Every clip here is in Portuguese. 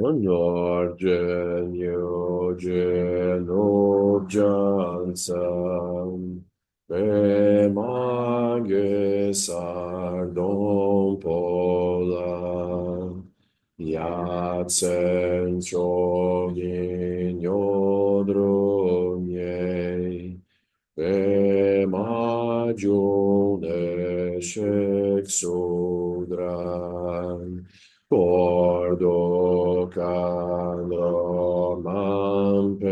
Onarjen Yojen Objansan Premage Sardon Pola Yatsen Chogin Yodrunye Premajun Eshek Sudran Pordo candro mampepor,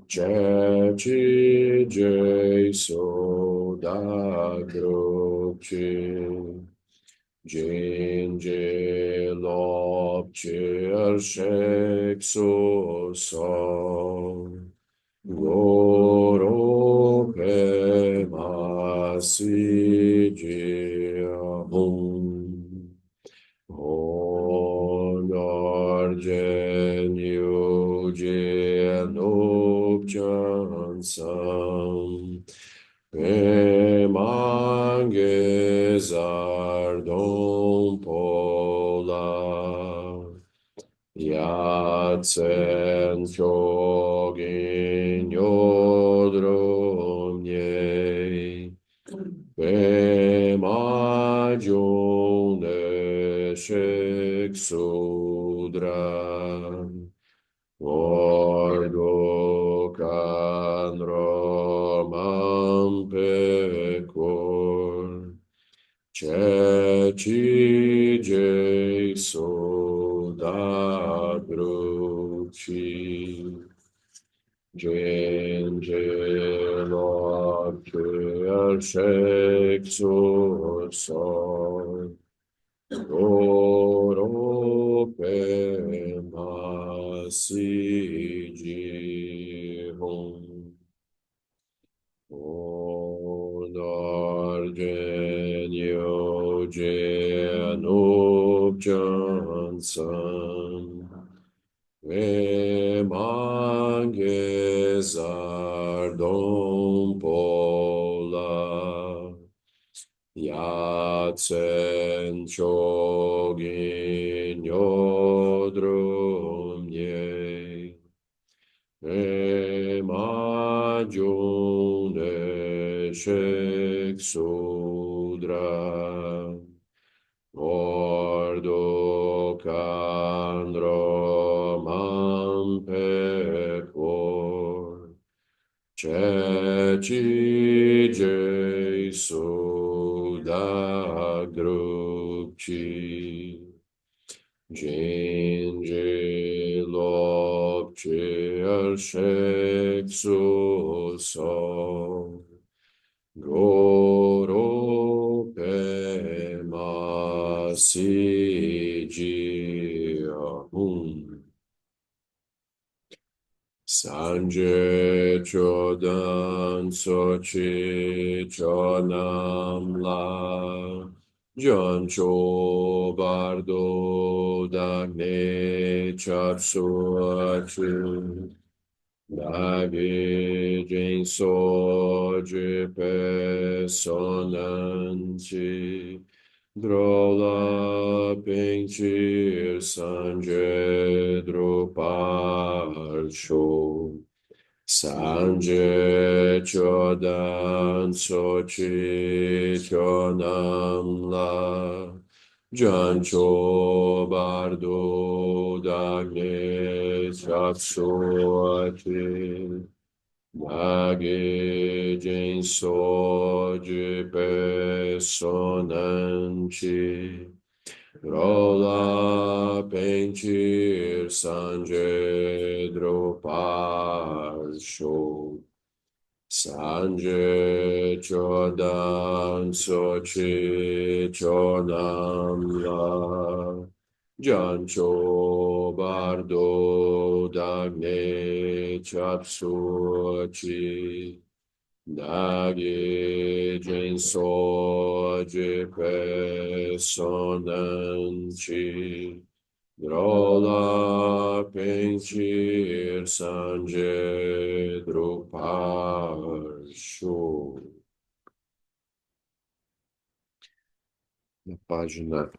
ceci Jesu da cruci, ginge lopcer sexuso, Goro pe masigium. Honargen Eugen Objansam Pemanges Ardon Pola Yatsen Kyogin Yodromye Premajun Eshek Sudran Ordo Kan Romam Pekor Ceci Jesu da Cruci Gengelo Kiel Sexus Oro Pemasigi Onargenio Genub Johnson Emanges Ardon Pola Yatsen Chogin Yodrumye Emajun Eshek Sudra Ordo Kandro Mampekor Ceci Jesu da Grupci Ginge Lopce Arshek Suso Goro Pemasigia Sanje Chodan Sochi Chonam La Jancho Bardo Dagne Chapsuachu Dagi Jinso Jipe Sonanchi Drola Pinchir Sanje Drupal Sho Sanje Chodan Sochi Chonam La Jancho Bardo Dagne Chatsuati Nage Jinso Jipe Sonanchi Rola Penchir Sanje Dropar Sho Sanje Chodan Sochi Chodam La Jancho Bardo Dagne Chapsuchi Nagi Jinso Jipe Sonanchi Drola Penchir Sanje Drupal Shu. Na página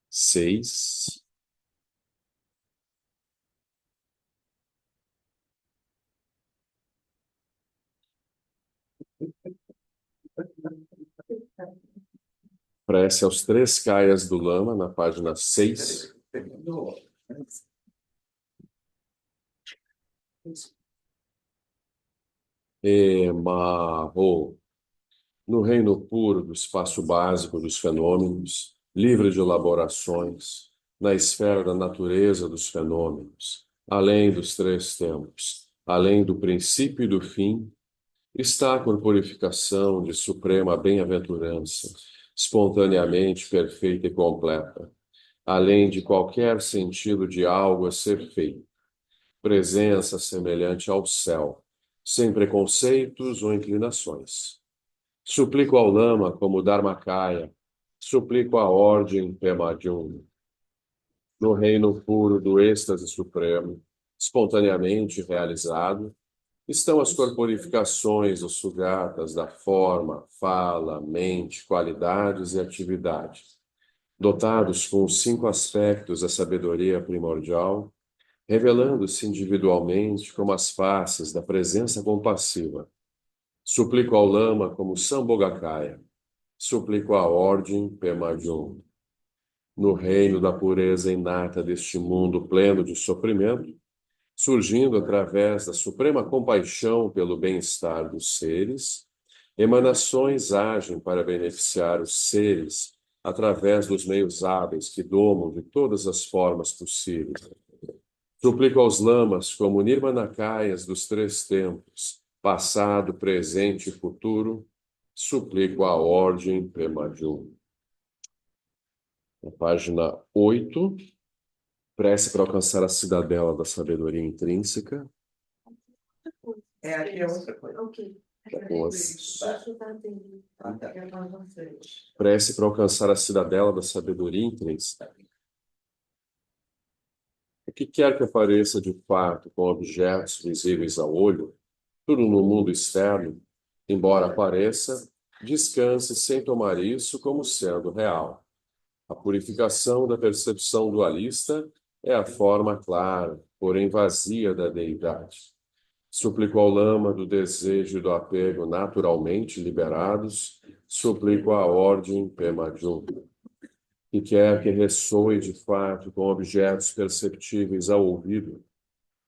6, prece aos 3 kayas do Lama, na página 6. Emarro. No reino puro do espaço básico dos fenômenos, livre de elaborações, na esfera da natureza dos fenômenos, além dos 3 tempos, além do princípio e do fim, está a corporificação de suprema bem-aventurança, espontaneamente perfeita e completa, além de qualquer sentido de algo a ser feito, presença semelhante ao céu, sem preconceitos ou inclinações. Suplico ao Lama como Dharmakaya, suplico à Ordem Pema-Chögyam, no reino puro do êxtase supremo, espontaneamente realizado, estão as corporificações dos sugatas da forma, fala, mente, qualidades e atividade, dotados com os 5 aspectos da sabedoria primordial, revelando-se individualmente como as faces da presença compassiva. Suplico ao Lama como Sambhogakaya, suplico à Ordem Pema-Chögyam, no reino da pureza inata deste mundo pleno de sofrimento, surgindo através da suprema compaixão pelo bem-estar dos seres, emanações agem para beneficiar os seres através dos meios hábeis que domam de todas as formas possíveis. Suplico aos lamas como Nirmanakayas dos 3 tempos, passado, presente e futuro, suplico à Ordem Pema-Chögyam. Na página 8, prece para alcançar a cidadela da sabedoria intrínseca. Aqui é outra coisa. Ok. Prece para alcançar a cidadela da sabedoria intrínseca. O que quer que apareça de fato com objetos visíveis ao olho, tudo no mundo externo, embora apareça, descanse sem tomar isso como sendo real. A purificação da percepção dualista é a forma clara, porém vazia da deidade. Suplico ao Lama do desejo e do apego naturalmente liberados, suplico à Ordem Pema-Chögyam, que quer que ressoe de fato com objetos perceptíveis ao ouvido,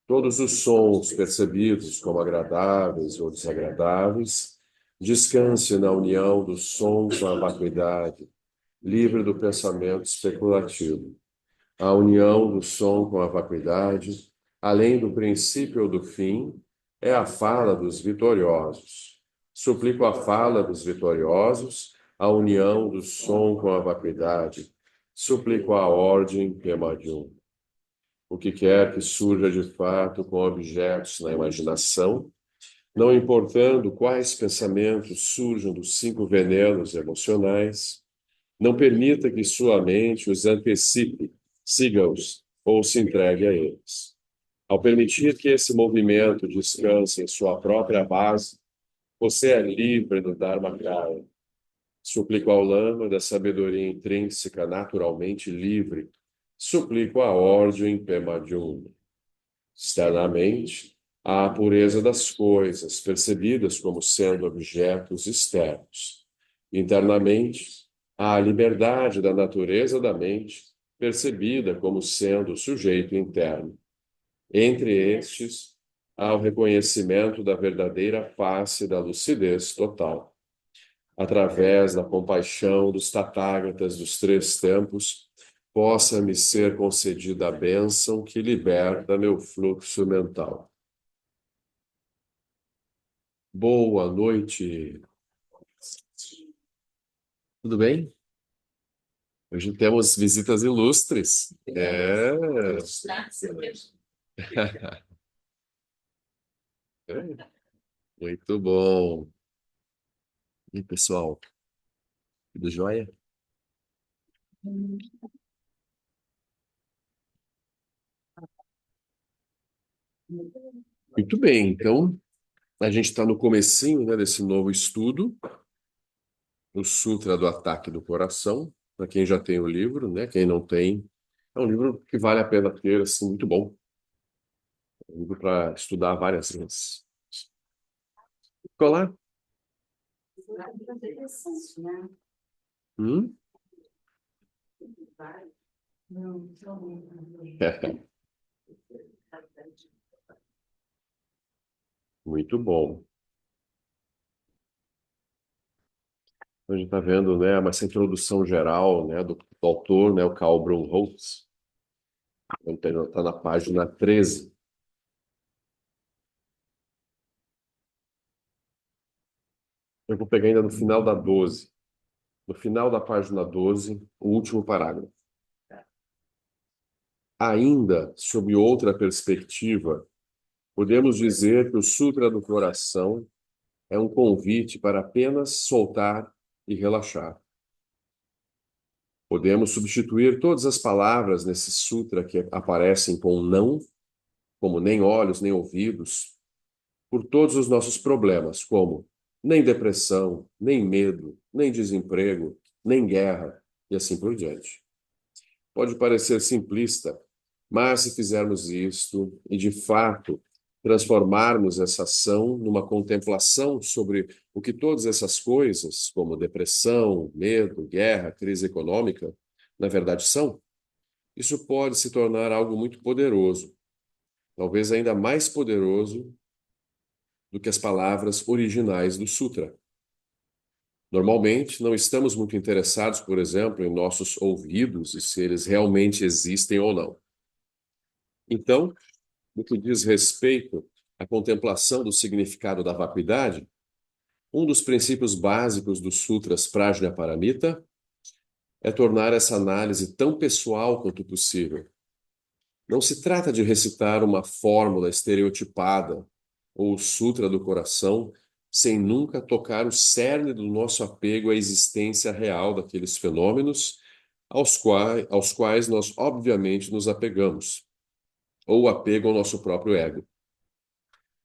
todos os sons percebidos como agradáveis ou desagradáveis, descanse na união do som com a vacuidade, livre do pensamento especulativo. A união do som com a vacuidade, além do princípio ou do fim, é a fala dos vitoriosos. Suplico a fala dos vitoriosos, a união do som com a vacuidade. Suplico a Ordem Pema-Chögyam. O que quer que surja de fato com objetos na imaginação, não importando quais pensamentos surjam dos 5 venenos emocionais, não permita que sua mente os antecipe, siga-os ou se entregue a eles. Ao permitir que esse movimento descanse em sua própria base, você é livre do Dharmakaya. Suplico ao Lama da sabedoria intrínseca naturalmente livre. Suplico a Ordem Pema-Chögyam. Externamente, há a pureza das coisas, percebidas como sendo objetos externos. Internamente, há a liberdade da natureza da mente, percebida como sendo o sujeito interno. Entre estes, há o reconhecimento da verdadeira face da lucidez total. Através da compaixão dos Tathagatas dos 3 tempos, possa-me ser concedida a bênção que liberta meu fluxo mental. Boa noite. Tudo bem? Hoje temos visitas ilustres. Muito bom. E aí, pessoal? Tudo jóia? Muito bem, então a gente está no comecinho, né, desse novo estudo, o Sutra do Ataque do Coração, para quem já tem o livro, né? Quem não tem, é um livro que vale a pena ter, assim, muito bom. É um livro para estudar várias vezes. Ficou lá? Interessante, né? Hum? Não, Muito bom. A gente está vendo, né, essa introdução geral, né, do autor, né, o Karl Brunholtz. Então, está na página 13. Eu vou pegar ainda no final da 12. No final da página 12, o último parágrafo. Ainda, sob outra perspectiva, podemos dizer que o Sutra do Coração é um convite para apenas soltar e relaxar. Podemos substituir todas as palavras nesse sutra que aparecem com não, como nem olhos, nem ouvidos, por todos os nossos problemas, como nem depressão, nem medo, nem desemprego, nem guerra, e assim por diante. Pode parecer simplista, mas se fizermos isto e, de fato, transformarmos essa ação numa contemplação sobre o que todas essas coisas, como depressão, medo, guerra, crise econômica, na verdade são, isso pode se tornar algo muito poderoso, talvez ainda mais poderoso do que as palavras originais do Sutra. Normalmente, não estamos muito interessados, por exemplo, em nossos ouvidos e se eles realmente existem ou não. Então, no que diz respeito à contemplação do significado da vacuidade, um dos princípios básicos dos Sutras Prajnaparamita é tornar essa análise tão pessoal quanto possível. Não se trata de recitar uma fórmula estereotipada ou o Sutra do Coração sem nunca tocar o cerne do nosso apego à existência real daqueles fenômenos aos quais nós obviamente nos apegamos, ou o apego ao nosso próprio ego.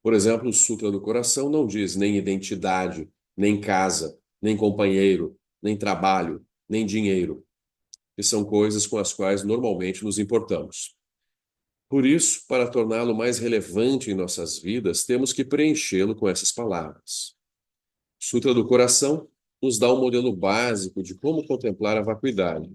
Por exemplo, o Sutra do Coração não diz nem identidade, nem casa, nem companheiro, nem trabalho, nem dinheiro, que são coisas com as quais normalmente nos importamos. Por isso, para torná-lo mais relevante em nossas vidas, temos que preenchê-lo com essas palavras. O Sutra do Coração nos dá um modelo básico de como contemplar a vacuidade.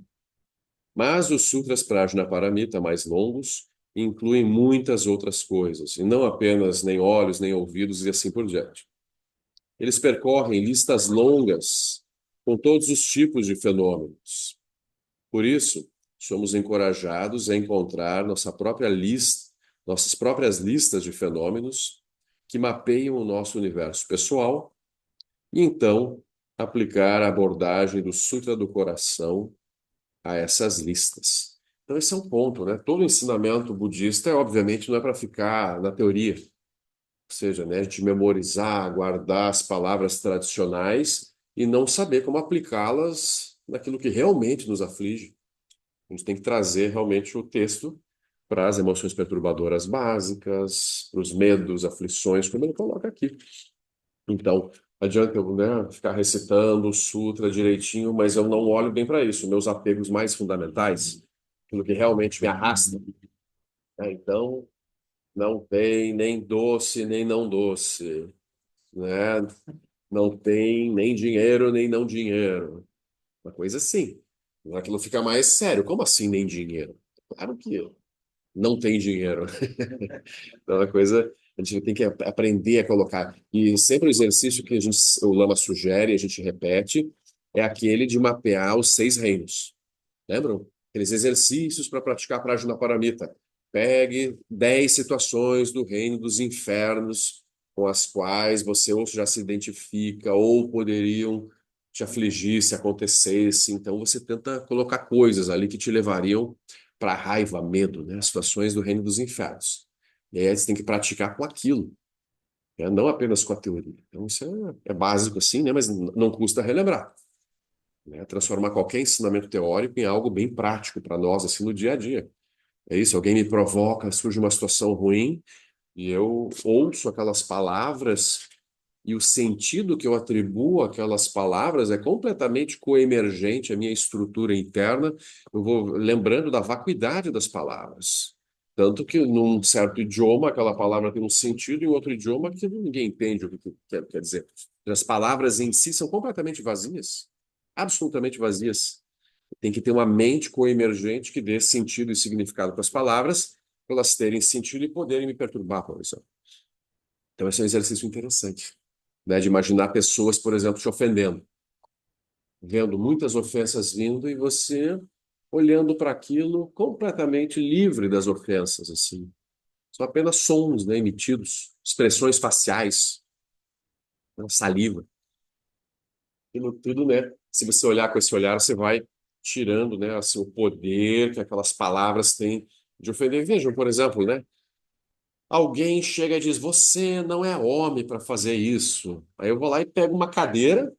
Mas os Sutras Prajnaparamita mais longos incluem muitas outras coisas, e não apenas nem olhos, nem ouvidos e assim por diante. Eles percorrem listas longas com todos os tipos de fenômenos. Por isso, somos encorajados a encontrar nossas próprias listas de fenômenos que mapeiam o nosso universo pessoal e então aplicar a abordagem do Sutra do Coração a essas listas. Então esse é um ponto, né? Todo ensinamento budista, obviamente, não é para ficar na teoria, ou seja, né, de memorizar, guardar as palavras tradicionais e não saber como aplicá-las naquilo que realmente nos aflige. A gente tem que trazer realmente o texto para as emoções perturbadoras básicas, para os medos, aflições, como ele coloca aqui. Então, adianta eu, né, ficar recitando o sutra direitinho, mas eu não olho bem para isso, meus apegos mais fundamentais, aquilo que realmente me arrasta, né? Então, não tem nem doce, nem não doce, né? Não tem nem dinheiro, nem não dinheiro. Uma coisa assim. Aquilo fica mais sério. Como assim nem dinheiro? Claro que não tem dinheiro. Então, é uma coisa a gente tem que aprender a colocar. E sempre o exercício que o Lama sugere, a gente repete, é aquele de mapear os 6 reinos. Lembram? Aqueles exercícios para praticar Prajnaparamita. Pegue 10 situações do reino dos infernos com as quais você ou já se identifica ou poderiam te afligir se acontecesse. Então você tenta colocar coisas ali que te levariam para raiva, medo, né? Situações do reino dos infernos. E aí você tem que praticar com aquilo, né? Não apenas com a teoria. Então isso é básico assim, né? Mas não custa relembrar, né? Transformar qualquer ensinamento teórico em algo bem prático para nós, assim, no dia a dia. É isso, alguém me provoca, surge uma situação ruim, e eu ouço aquelas palavras e o sentido que eu atribuo àquelas palavras é completamente coemergente à minha estrutura interna. Eu vou lembrando da vacuidade das palavras. Tanto que num certo idioma aquela palavra tem um sentido, e em outro idioma que ninguém entende o que quer dizer. As palavras em si são completamente vazias, absolutamente vazias. Tem que ter uma mente coemergente que dê sentido e significado para as palavras, para elas terem sentido e poderem me perturbar, por exemplo. Então, esse é um exercício interessante, né? De imaginar pessoas, por exemplo, te ofendendo, vendo muitas ofensas vindo e você olhando para aquilo completamente livre das ofensas, assim. São apenas sons, né, emitidos, expressões faciais, né, saliva. Tudo, né? Se você olhar com esse olhar, você vai tirando, né, assim, o poder que aquelas palavras têm de ofender. Vejam, por exemplo, né? Alguém chega e diz: Você não é homem para fazer isso. Aí eu vou lá e pego uma cadeira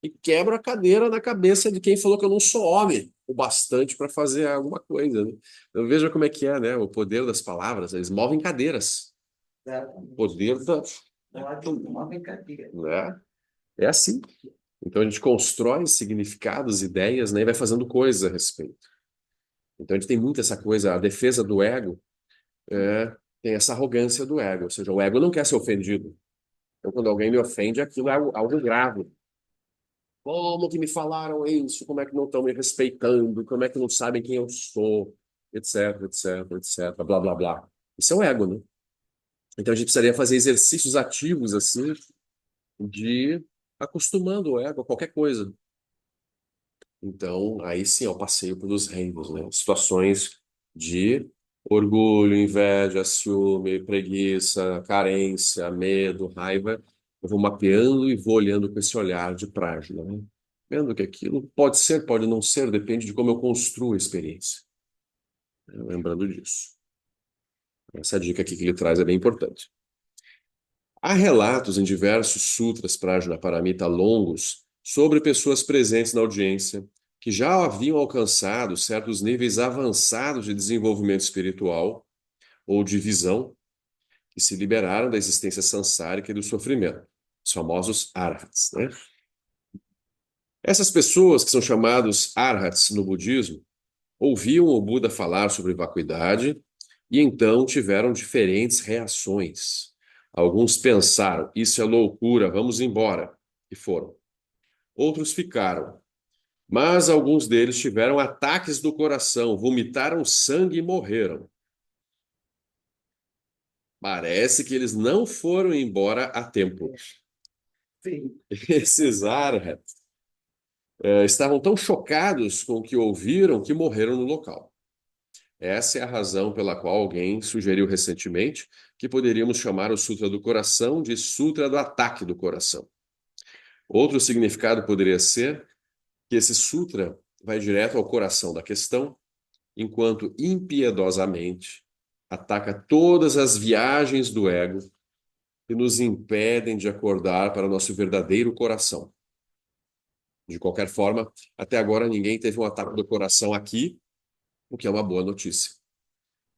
e quebro a cadeira na cabeça de quem falou que eu não sou homem o bastante para fazer alguma coisa, né? Então veja como é que é, né? O poder das palavras, eles movem cadeiras. O Exatamente. poder da, Não é tudo uma brincadeira. né? É assim. Então a gente constrói significados, ideias, né? E vai fazendo coisas a respeito. Então a gente tem muito essa coisa, a defesa do ego tem essa arrogância do ego, ou seja, o ego não quer ser ofendido. Então quando alguém me ofende, aquilo é algo grave. Como que me falaram isso? Como é que não estão me respeitando? Como é que não sabem quem eu sou? Etc, etc, etc, blá, blá, blá. Isso é o ego, né? Então a gente precisaria fazer exercícios ativos, assim, de acostumando o ego a qualquer coisa. Então, aí sim é o passeio pelos reinos, né? Situações de orgulho, inveja, ciúme, preguiça, carência, medo, raiva. Eu vou mapeando e vou olhando com esse olhar de prática, né? Vendo que aquilo pode ser, pode não ser, depende de como eu construo a experiência. Lembrando disso. Essa dica aqui que ele traz é bem importante. Há relatos em diversos sutras Prajnaparamita longos sobre pessoas presentes na audiência que já haviam alcançado certos níveis avançados de desenvolvimento espiritual ou de visão que se liberaram da existência samsárica e do sofrimento, os famosos arhats, né? Essas pessoas, que são chamados arhats no budismo, ouviam o Buda falar sobre vacuidade e então tiveram diferentes reações. Alguns pensaram: isso é loucura, vamos embora, e foram. Outros ficaram. Mas alguns deles tiveram ataques do coração, vomitaram sangue e morreram. Parece que eles não foram embora a tempo. Sim. Esses arhats estavam tão chocados com o que ouviram que morreram no local. Essa é a razão pela qual alguém sugeriu recentemente que poderíamos chamar o Sutra do Coração de Sutra do Ataque do Coração. Outro significado poderia ser que esse sutra vai direto ao coração da questão, enquanto impiedosamente ataca todas as viagens do ego que nos impedem de acordar para o nosso verdadeiro coração. De qualquer forma, até agora ninguém teve um ataque do coração aqui, o que é uma boa notícia.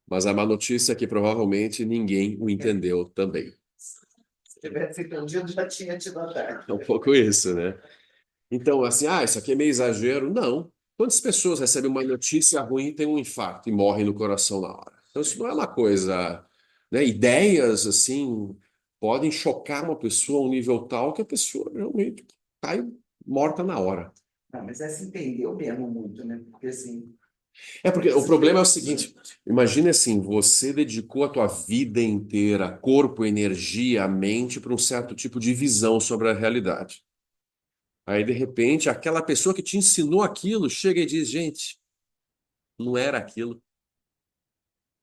Mas a má notícia é que provavelmente ninguém o entendeu também. Se tivesse entendido, já tinha tido ataque. É um pouco isso, né? Então, assim, isso aqui é meio exagero. Não. Quantas pessoas recebem uma notícia ruim e têm um infarto e morrem no coração na hora? Então, isso não é uma coisa, né? Ideias, assim, podem chocar uma pessoa a um nível tal que a pessoa realmente cai morta na hora. Não, mas essa entendeu mesmo muito, né? Porque assim, É porque o problema é o seguinte, imagine assim, você dedicou a tua vida inteira, corpo, energia, mente para um certo tipo de visão sobre a realidade. Aí, de repente, aquela pessoa que te ensinou aquilo chega e diz, gente, não era aquilo,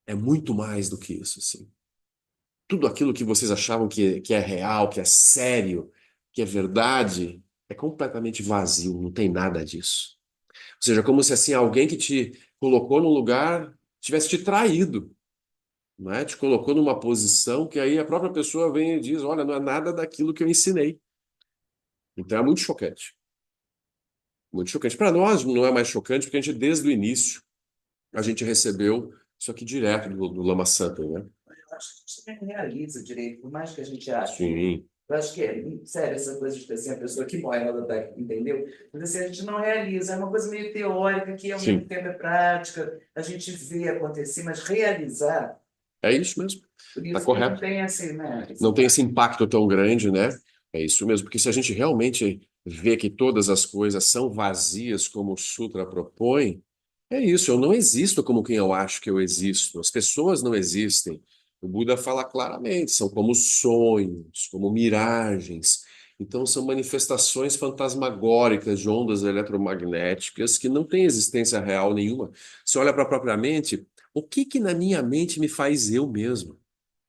é muito mais do que isso, assim. Tudo aquilo que vocês achavam que é real, que é sério, que é verdade, é completamente vazio, não tem nada disso. Ou seja, como se assim, alguém que te colocou num lugar tivesse te traído. Não é? Te colocou numa posição que aí a própria pessoa vem e diz, olha, não é nada daquilo que eu ensinei. Então é muito chocante. Muito chocante. Para nós não é mais chocante porque a gente, desde o início, a gente recebeu isso aqui direto do Lama Santam, né? eu acho que a gente nem realiza direito, por mais que a gente ache. Sim. Eu acho que é sério essa coisa de ter assim, a pessoa que morre, ela tá, entendeu? Mas assim, a gente não realiza, é uma coisa meio teórica que ao mesmo Sim, tempo é prática, a gente vê acontecer, mas realizar, é isso mesmo. por Tá isso que não correto. tem assim, né? Não tem esse impacto tão grande, né? É isso mesmo, porque se a gente realmente vê que todas as coisas são vazias, como o Sutra propõe, é isso, eu não existo como quem eu acho que eu existo. As pessoas não existem. O Buda fala claramente, são como sonhos, como miragens. Então, são manifestações fantasmagóricas de ondas eletromagnéticas que não têm existência real nenhuma. Se olha para a própria mente, o que que na minha mente me faz eu mesmo?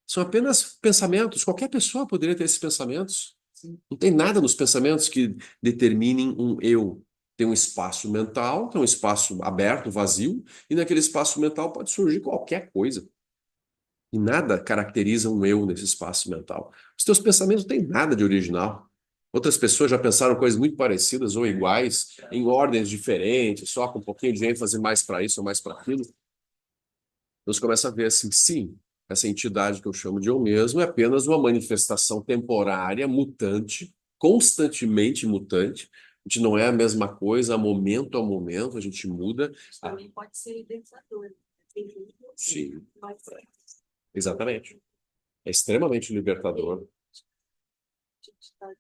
São apenas pensamentos. Qualquer pessoa poderia ter esses pensamentos. Sim. Não tem nada nos pensamentos que determinem um eu. Tem um espaço mental, que é um espaço aberto, vazio, e naquele espaço mental pode surgir qualquer coisa. E nada caracteriza um eu nesse espaço mental. Os teus pensamentos não têm nada de original. Outras pessoas já pensaram coisas muito parecidas ou iguais, em ordens diferentes, só com um pouquinho de ênfase mais para isso ou mais para aquilo. Então você começa a ver assim, sim, essa entidade que eu chamo de eu mesmo é apenas uma manifestação temporária, mutante, constantemente mutante. A gente não é a mesma coisa, a momento, a gente muda. Mas também pode ser libertador. Tem gente Sim, mas exatamente. É extremamente libertador. a gente está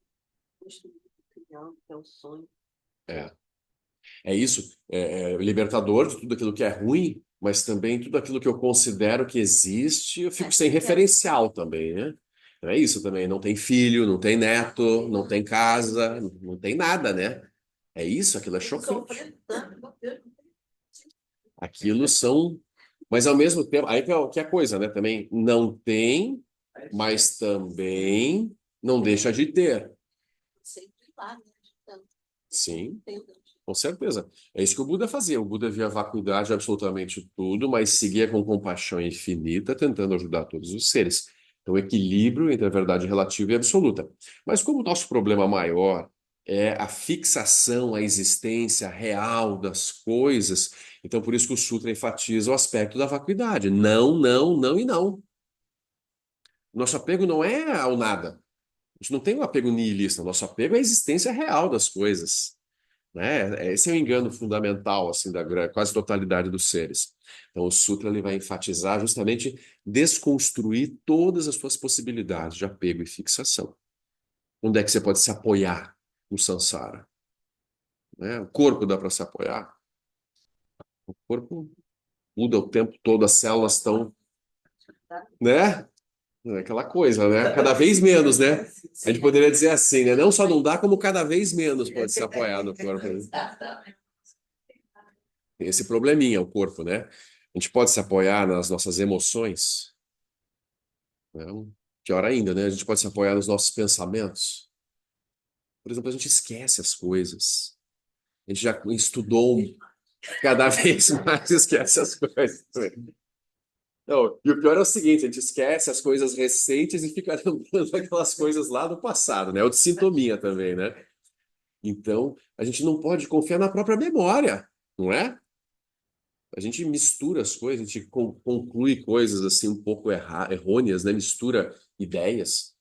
construindo, criando, que é o sonho. É, é isso. É libertador de tudo aquilo que é ruim, mas também tudo aquilo que eu considero que existe, eu fico sem referencial também, né? Então é isso também. Não tem filho, não tem neto, não tem casa, não tem nada, né? É isso, aquilo é chocante. Sofrendo tanto, meu Deus, não tem Aquilo são. Mas ao mesmo tempo, aí que é a coisa, né? Também não tem, mas também não deixa de ter. sempre lá, né? Ajudando. Sim. Entendeu? Com certeza. É isso que o Buda fazia. O Buda via a vacuidade de absolutamente tudo, mas seguia com compaixão infinita, tentando ajudar todos os seres. Então, equilíbrio entre a verdade relativa e absoluta. Mas como o nosso problema maior é a fixação, a existência real das coisas, então por isso que o Sutra enfatiza o aspecto da vacuidade. Não, não, não e não. Nosso apego não é ao nada. A gente não tem um apego nihilista. Nosso apego é a existência real das coisas, né? Esse é o engano fundamental assim da quase totalidade dos seres. Então o Sutra ele vai enfatizar justamente desconstruir todas as suas possibilidades de apego e fixação. Onde é que você pode se apoiar no samsara, né? O corpo dá para se apoiar. O corpo muda o tempo todo, as células estão, né? É aquela coisa, né? Cada vez menos, né? A gente poderia dizer assim, né? Não só não dá, como cada vez menos pode se apoiar no corpo. Tem esse probleminha, o corpo, né? A gente pode se apoiar nas nossas emoções, né? Pior ainda, né? A gente pode se apoiar nos nossos pensamentos. Por exemplo, a gente esquece as coisas. A gente já estudou cada vez mais esquece as coisas. Não, e o pior é o seguinte, a gente esquece as coisas recentes e fica lembrando aquelas coisas lá do passado, né? É outra sintominha também, né? Então, a gente não pode confiar na própria memória, não é? A gente mistura as coisas, a gente conclui coisas assim um pouco errôneas, né? Mistura ideias.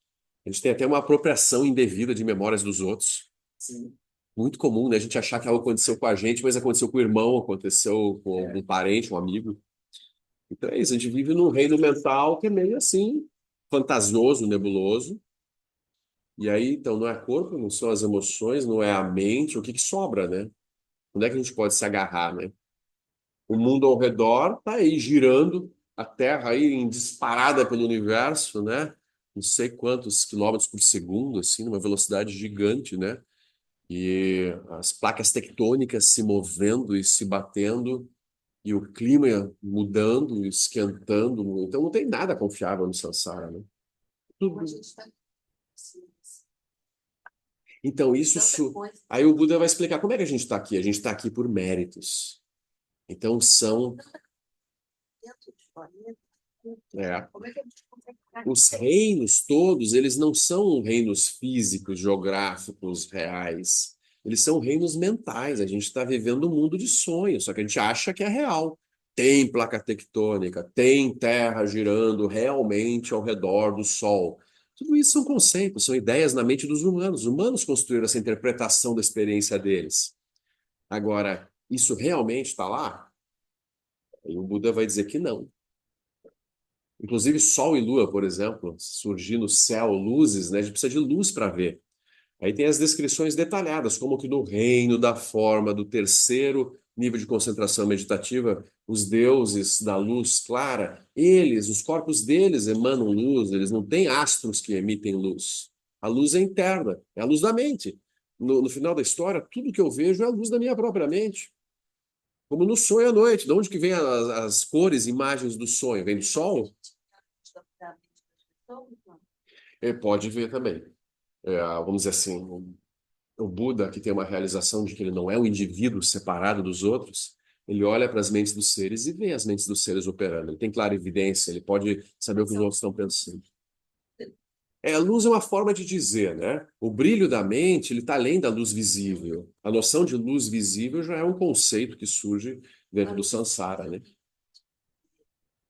A gente tem até uma apropriação indevida de memórias dos outros. Sim. Muito comum, né? A gente achar que algo aconteceu com a gente, mas aconteceu com o irmão, aconteceu com algum parente, um amigo. Então é isso, a gente vive num reino mental que é meio assim, fantasioso, nebuloso. E aí, então, não é corpo, não são as emoções, não é a mente, o que que sobra, né? Onde é que a gente pode se agarrar, né? O mundo ao redor está aí girando, a Terra aí em disparada pelo universo, né? Não sei quantos quilômetros por segundo, assim, numa velocidade gigante, né? E as placas tectônicas se movendo e se batendo, e o clima mudando, esquentando. Então não tem nada confiável no Sansara, né? Como Tudo. a gente está assim, Então isso, tanta coisa aí o Buda vai explicar como é que a gente está aqui. A gente está aqui por méritos. Então são dentro do planeta. é, Como é que a gente consegue os reinos todos, eles não são reinos físicos, geográficos, reais. Eles são reinos mentais. A gente está vivendo um mundo de sonhos, só que a gente acha que é real. Tem placa tectônica, tem terra girando realmente ao redor do Sol. Tudo isso são conceitos, são ideias na mente dos humanos. Os humanos construíram essa interpretação da experiência deles. Agora, isso realmente está lá? Aí o Buda vai dizer que não. Inclusive, Sol e Lua, por exemplo, surgir no céu, luzes, né? A gente precisa de luz para ver. Aí tem as descrições detalhadas, como que no reino da forma do terceiro nível de concentração meditativa, os deuses da luz clara, eles, os corpos deles emanam luz, eles não têm astros que emitem luz. A luz é interna, é a luz da mente. No final da história, tudo que eu vejo é a luz da minha própria mente. Como no sonho à noite. De onde que vem as cores, imagens do sonho? Vem do sol? Da mente das pessoas, não. Pode ver também. Vamos dizer assim, o Buda, que tem uma realização de que ele não é um indivíduo separado dos outros, ele olha para as mentes dos seres e vê as mentes dos seres operando. Ele tem clara evidência, ele pode saber o que os outros estão pensando. A luz é uma forma de dizer, né? O brilho da mente, ele está além da luz visível. A noção de luz visível já é um conceito que surge dentro do samsara, né?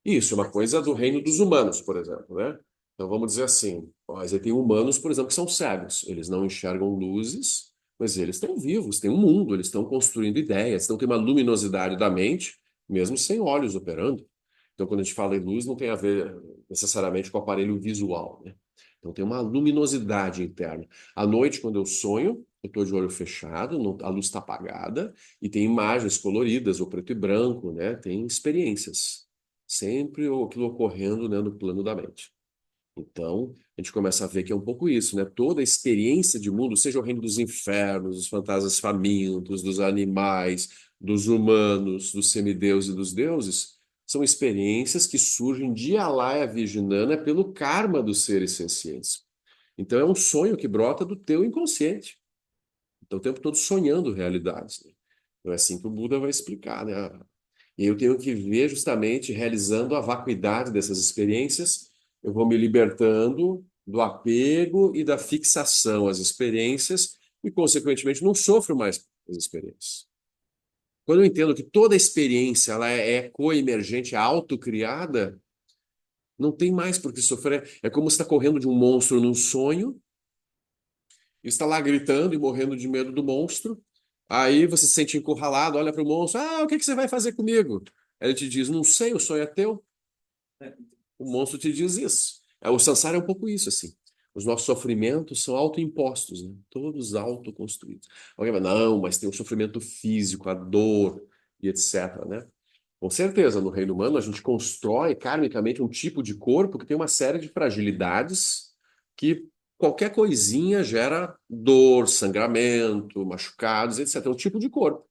Isso é uma coisa do reino dos humanos, por exemplo, né? Então vamos dizer assim, mas aí tem humanos, por exemplo, que são cegos. Eles não enxergam luzes, mas eles estão vivos, têm um mundo, eles estão construindo ideias, então tem uma luminosidade da mente, mesmo sem olhos operando. Então quando a gente fala em luz, não tem a ver necessariamente com o aparelho visual, né? Então tem uma luminosidade interna. À noite, quando eu sonho, eu estou de olho fechado, a luz está apagada, e tem imagens coloridas, ou preto e branco, né? Tem experiências. Sempre aquilo ocorrendo, né, no plano da mente. Então, a gente começa a ver que é um pouco isso, né? Toda a experiência de mundo, seja o reino dos infernos, dos fantasmas famintos, dos animais, dos humanos, dos semideuses e dos deuses, são experiências que surgem de Alaya Vijnana pelo karma dos seres sencientes. Então, é um sonho que brota do teu inconsciente. Então, o tempo todo sonhando realidades, né? Então, é assim que o Buda vai explicar, né? E eu tenho que ver justamente realizando a vacuidade dessas experiências, eu vou me libertando do apego e da fixação às experiências e, consequentemente, não sofro mais as experiências. Quando eu entendo que toda experiência ela é coemergente, autocriada, não tem mais por que sofrer. É como se está correndo de um monstro num sonho, e está lá gritando e morrendo de medo do monstro. Aí você se sente encurralado, olha para o monstro, o que você vai fazer comigo? Aí ele te diz, não sei, o sonho é teu. O monstro te diz isso. O samsara é um pouco isso, assim. Os nossos sofrimentos são autoimpostos, né? Todos autoconstruídos. Alguém vai, não, mas tem o sofrimento físico, a dor e etc, né? Com certeza, no reino humano, a gente constrói karmicamente um tipo de corpo que tem uma série de fragilidades que qualquer coisinha gera dor, sangramento, machucados, etc. É um tipo de corpo.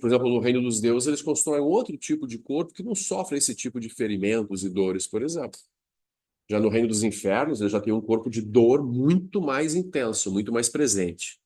Por exemplo, no reino dos deuses, eles constroem outro tipo de corpo que não sofre esse tipo de ferimentos e dores, por exemplo. Já no reino dos infernos, eles já têm um corpo de dor muito mais intenso, muito mais presente.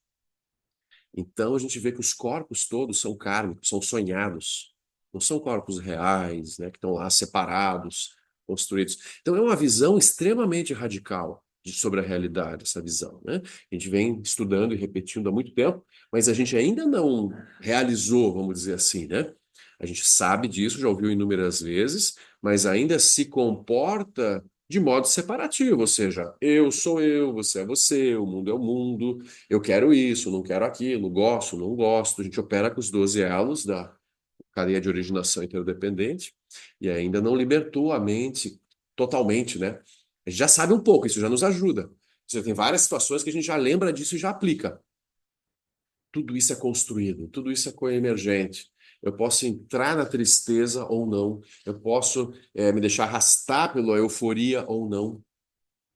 Então, a gente vê que os corpos todos são kármicos, são sonhados. Não são corpos reais, né, que estão lá separados, construídos. Então, é uma visão extremamente radical sobre a realidade, essa visão, né? A gente vem estudando e repetindo há muito tempo, mas a gente ainda não realizou, vamos dizer assim, né? A gente sabe disso, já ouviu inúmeras vezes, mas ainda se comporta de modo separativo, ou seja, eu sou eu, você é você, o mundo é o mundo, eu quero isso, não quero aquilo, gosto, não gosto. A gente opera com os 12 elos da cadeia de originação interdependente e ainda não libertou a mente totalmente, né? A gente já sabe um pouco, isso já nos ajuda. Você tem várias situações que a gente já lembra disso e já aplica. Tudo isso é construído, tudo isso é coemergente. Eu posso entrar na tristeza ou não, eu posso me deixar arrastar pela euforia ou não.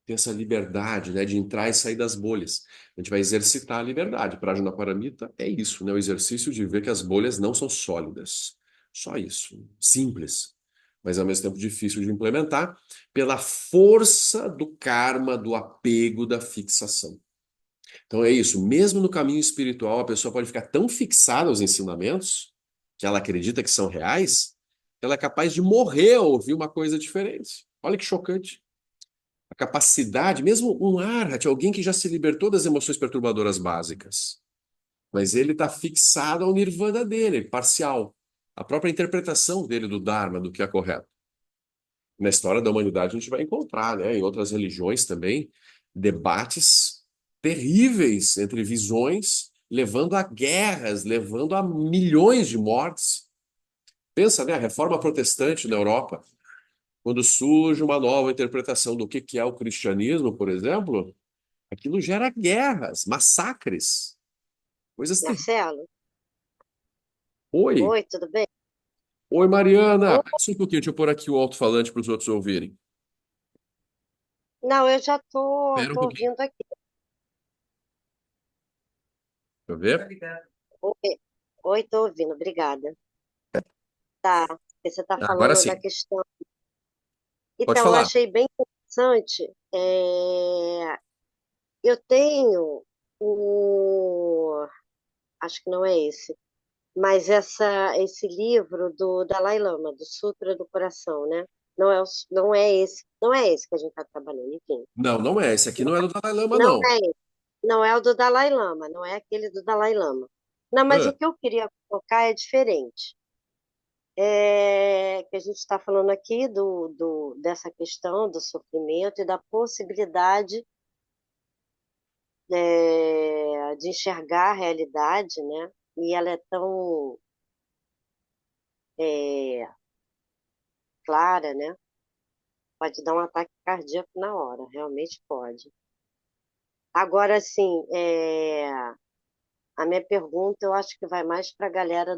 Ter essa liberdade, né, de entrar e sair das bolhas. A gente vai exercitar a liberdade. Prajnaparamita é isso, né, o exercício de ver que as bolhas não são sólidas. Só isso. Simples, mas ao mesmo tempo difícil de implementar pela força do karma, do apego, da fixação. Então é isso. Mesmo no caminho espiritual, a pessoa pode ficar tão fixada aos ensinamentos que ela acredita que são reais, que ela é capaz de morrer ao ouvir uma coisa diferente. Olha que chocante. A capacidade, mesmo um arhat, alguém que já se libertou das emoções perturbadoras básicas, mas ele está fixado ao nirvana dele, parcial, a própria interpretação dele do Dharma, do que é correto. Na história da humanidade a gente vai encontrar, né, em outras religiões também, debates terríveis entre visões, levando a guerras, levando a milhões de mortes. Pensa, né, a reforma protestante na Europa, quando surge uma nova interpretação do que é o cristianismo, por exemplo, aquilo gera guerras, massacres, coisas terríveis. Marcelo, Oi, oi, tudo bem? oi, Mariana, Oi, passa um pouquinho, deixa eu pôr aqui o alto-falante para os outros ouvirem. não, eu já tô, Espera um tô pouquinho, ouvindo aqui. deixa eu Tá ver. ligado? Oi, oi, tô ouvindo, obrigada. Tá, porque você está Agora falando da sim, questão. pode Então, eu falar. achei bem interessante. Eu tenho acho que não é esse, mas esse livro do Dalai Lama, do Sutra do Coração, né? Não é esse que a gente está trabalhando, enfim. Não, não é. Esse aqui não é do Dalai Lama, Não não. é esse. Não é o do Dalai Lama, não é aquele do Dalai Lama. Não, mas Ah, o que eu queria colocar é diferente. Que a gente está falando aqui dessa questão do sofrimento e da possibilidade de enxergar a realidade, né? E ela é tão é, clara, né? Pode dar um ataque cardíaco na hora, realmente pode. Agora, assim, a minha pergunta eu acho que vai mais para a galera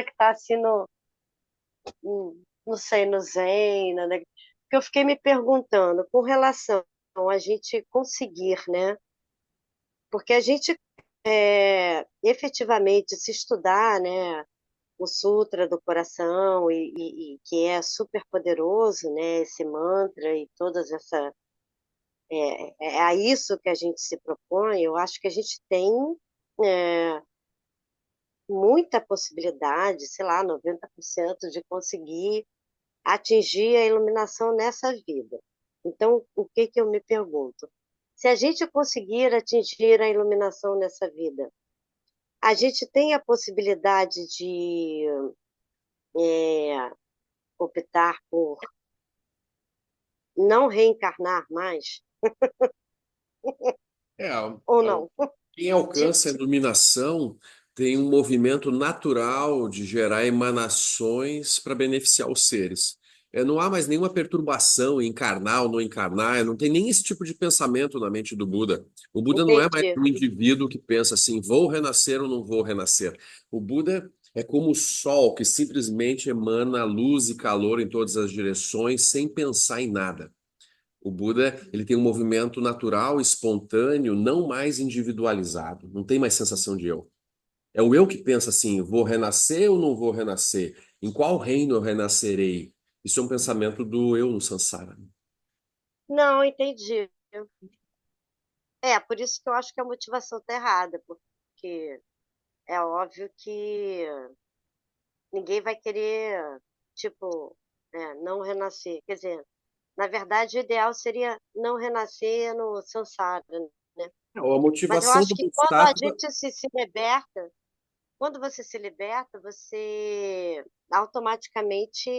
que está assim não sei, no Zen, né? Que eu fiquei me perguntando com relação a gente conseguir, né? Porque a gente efetivamente se estudar, né? O Sutra do Coração e que é super poderoso, né? Esse mantra e todas essa é a isso que a gente se propõe. Eu acho que a gente tem é, muita possibilidade, sei lá, 90% de conseguir atingir a iluminação nessa vida. Então, o que que eu me pergunto? Se a gente conseguir atingir a iluminação nessa vida, a gente tem a possibilidade de é, optar por não reencarnar mais é, ou não? quem De- alcança a iluminação tem um movimento natural de gerar emanações para beneficiar os seres. Não há mais nenhuma perturbação em encarnar ou não encarnar, não tem nem esse tipo de pensamento na mente do Buda. O Buda não é mais Entendi. um indivíduo que pensa assim, vou renascer ou não vou renascer. O Buda é como o sol que simplesmente emana luz e calor em todas as direções sem pensar em nada. O Buda, ele tem um movimento natural, espontâneo, não mais individualizado. Não tem mais sensação de eu. É o eu que pensa assim, vou renascer ou não vou renascer? Em qual reino eu renascerei? Isso é um pensamento do eu no samsara. Não, entendi. Por isso que eu acho que a motivação está errada, porque é óbvio que ninguém vai querer, tipo, não renascer. Quer dizer, na verdade, o ideal seria não renascer no samsara, né? A Mas eu motivação acho do que quando a Bodhisattva, gente se liberta, quando você se liberta, você automaticamente,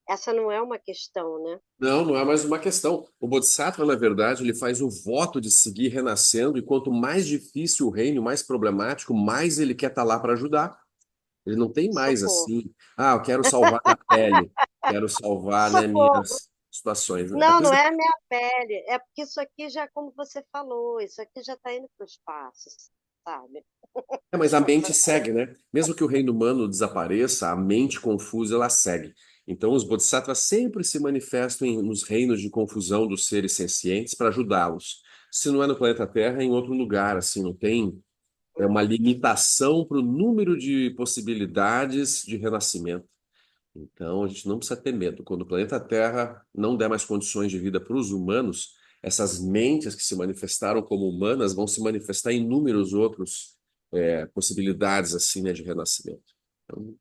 essa não é uma questão, né? não, não é mais uma questão. O Bodhisattva, na verdade, ele faz o voto de seguir renascendo, e quanto mais difícil o reino, mais problemático, mais ele quer estar lá para ajudar. Ele não tem mais Socorro. assim, eu quero salvar a pele, quero salvar, né, Socorro. minhas situações. Não, não é a minha pele. É porque isso aqui já, como você falou, isso aqui já está indo para o espaço, sabe? Mas a mente segue, né? Mesmo que o reino humano desapareça, a mente confusa ela segue. Então, os bodhisattvas sempre se manifestam nos reinos de confusão dos seres sencientes para ajudá-los. Se não é no planeta Terra, é em outro lugar, assim, não tem uma limitação para o número de possibilidades de renascimento. Então, a gente não precisa ter medo. Quando o planeta Terra não der mais condições de vida para os humanos, essas mentes que se manifestaram como humanas vão se manifestar em inúmeros outros possibilidades assim, né, de renascimento. Então,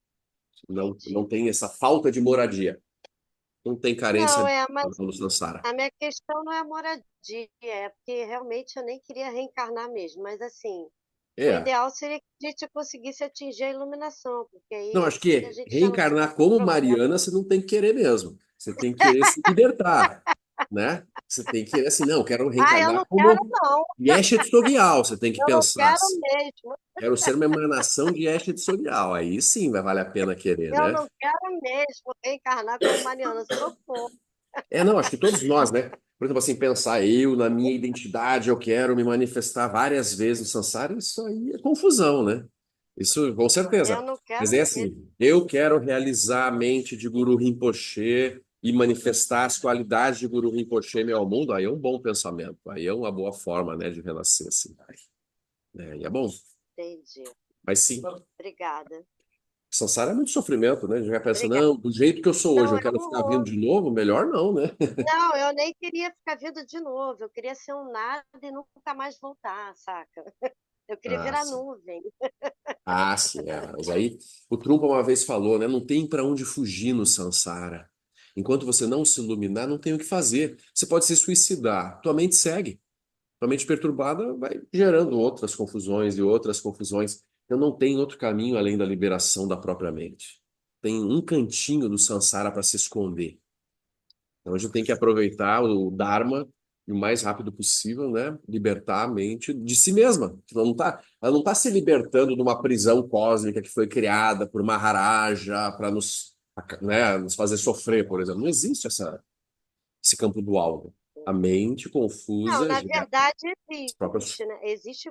não Entendi. tem essa falta de moradia, não tem carência Não, mas no Sansara. a minha questão não é a moradia, é porque realmente eu nem queria reencarnar mesmo, mas assim, O É. ideal seria que a gente conseguisse atingir a iluminação, porque Não, aí acho que a gente já não tem reencarnar como problema. Mariana você não tem que querer mesmo. Você tem que querer se libertar, né? Você tem que querer assim, não, eu quero Ah, eu não reencarnar quero, como não. Yeshe Tsogyal. Você tem que Eu não pensar quero assim, mesmo. quero ser uma emanação de Yeshe Tsogyal. Aí sim vai valer a pena querer, Eu né? não quero mesmo reencarnar como Mariana. Socorro. Não, acho que todos nós, né? Por exemplo, assim, pensar eu, na minha identidade, eu quero me manifestar várias vezes no Sansara, isso aí é confusão, né? Isso, com Eu certeza. não Mas quero é mesmo. assim, eu quero realizar a mente de Guru Rinpoche e manifestar as qualidades de Guru Rinpoche em meu mundo, aí é um bom pensamento, aí é uma boa forma, né, de renascer, assim. E é bom. Entendi. Mas sim, Obrigada. Sansara é muito sofrimento, né? Já pensa, Obrigada. não, do jeito que eu sou hoje, Não, eu é quero um ficar vindo horror. de novo? Melhor não, né? Não, eu nem queria ficar vindo de novo. Eu queria ser um nada e nunca mais voltar, saca? Eu queria Ah, virar sim. nuvem. Ah, sim, mas aí o Trumpa uma vez falou, né? Não tem para onde fugir no Sansara. Enquanto você não se iluminar, não tem o que fazer. Você pode se suicidar, tua mente segue. Tua mente perturbada vai gerando outras confusões e outras confusões. Então não tem outro caminho além da liberação da própria mente. Tem um cantinho do Sansara para se esconder. Então a gente tem que aproveitar o Dharma e o mais rápido possível, né? Libertar a mente de si mesma. Ela não tá se libertando de uma prisão cósmica que foi criada por Maharaja para nos, né, nos fazer sofrer, por exemplo. Não existe esse campo dual. A mente Não, confusa na gera verdade as próprias. existe, né? Existe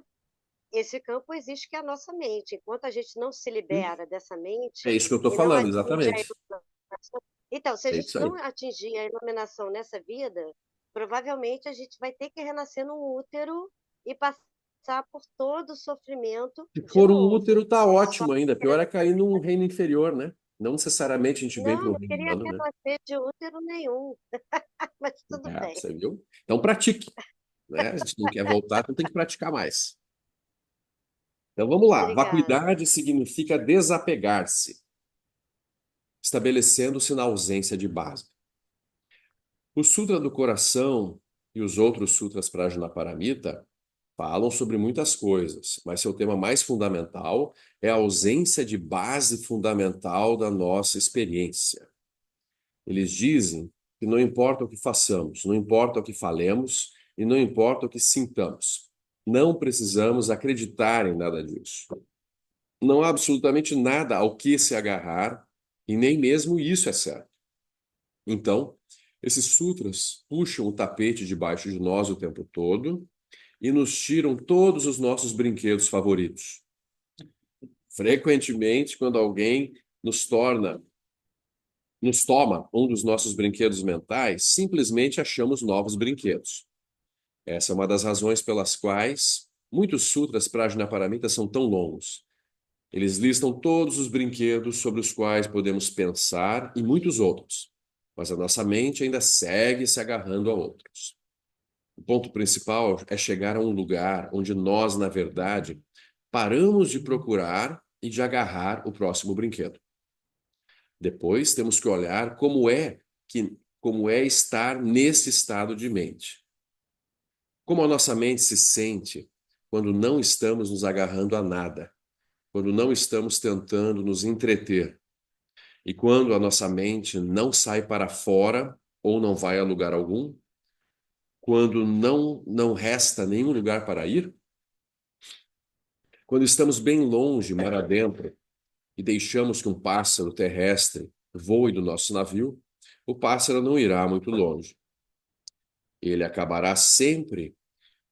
esse campo existe que é a nossa mente. Enquanto a gente não se libera dessa É mente isso que eu estou e não falando, atinge a exatamente. iluminação, então, se a É gente isso aí. não atingir a iluminação nessa vida, provavelmente a gente vai ter que renascer no útero e passar por todo o sofrimento Se de for um novo. útero, tá Só ótimo ainda. que Pior é cair num reino inferior, né? Não necessariamente a gente vem para não, o não reino queria humano, né? renascer de útero nenhum, mas tudo bem. Você viu? Então pratique, né? A gente não quer voltar, então tem que praticar mais. Então vamos lá. Obrigada. Vacuidade significa desapegar-se, estabelecendo-se na ausência de base. O Sutra do Coração e os outros sutras Prajnaparamita falam sobre muitas coisas, mas seu tema mais fundamental é a ausência de base fundamental da nossa experiência. Eles dizem que não importa o que façamos, não importa o que falemos e não importa o que sintamos. Não precisamos acreditar em nada disso. Não há absolutamente nada ao que se agarrar e nem mesmo isso é certo. Então, esses sutras puxam o tapete debaixo de nós o tempo todo e nos tiram todos os nossos brinquedos favoritos. Frequentemente, quando alguém nos toma um dos nossos brinquedos mentais, simplesmente achamos novos brinquedos. Essa é uma das razões pelas quais muitos sutras Prajnaparamita são tão longos. Eles listam todos os brinquedos sobre os quais podemos pensar e muitos outros, mas a nossa mente ainda segue se agarrando a outros. O ponto principal é chegar a um lugar onde nós, na verdade, paramos de procurar e de agarrar o próximo brinquedo. Depois temos que olhar como é estar nesse estado de mente. Como a nossa mente se sente quando não estamos nos agarrando a nada, quando não estamos tentando nos entreter e quando a nossa mente não sai para fora ou não vai a lugar algum, quando não resta nenhum lugar para ir, quando estamos bem longe, mar adentro, e deixamos que um pássaro terrestre voe do nosso navio, o pássaro não irá muito longe. Ele acabará sempre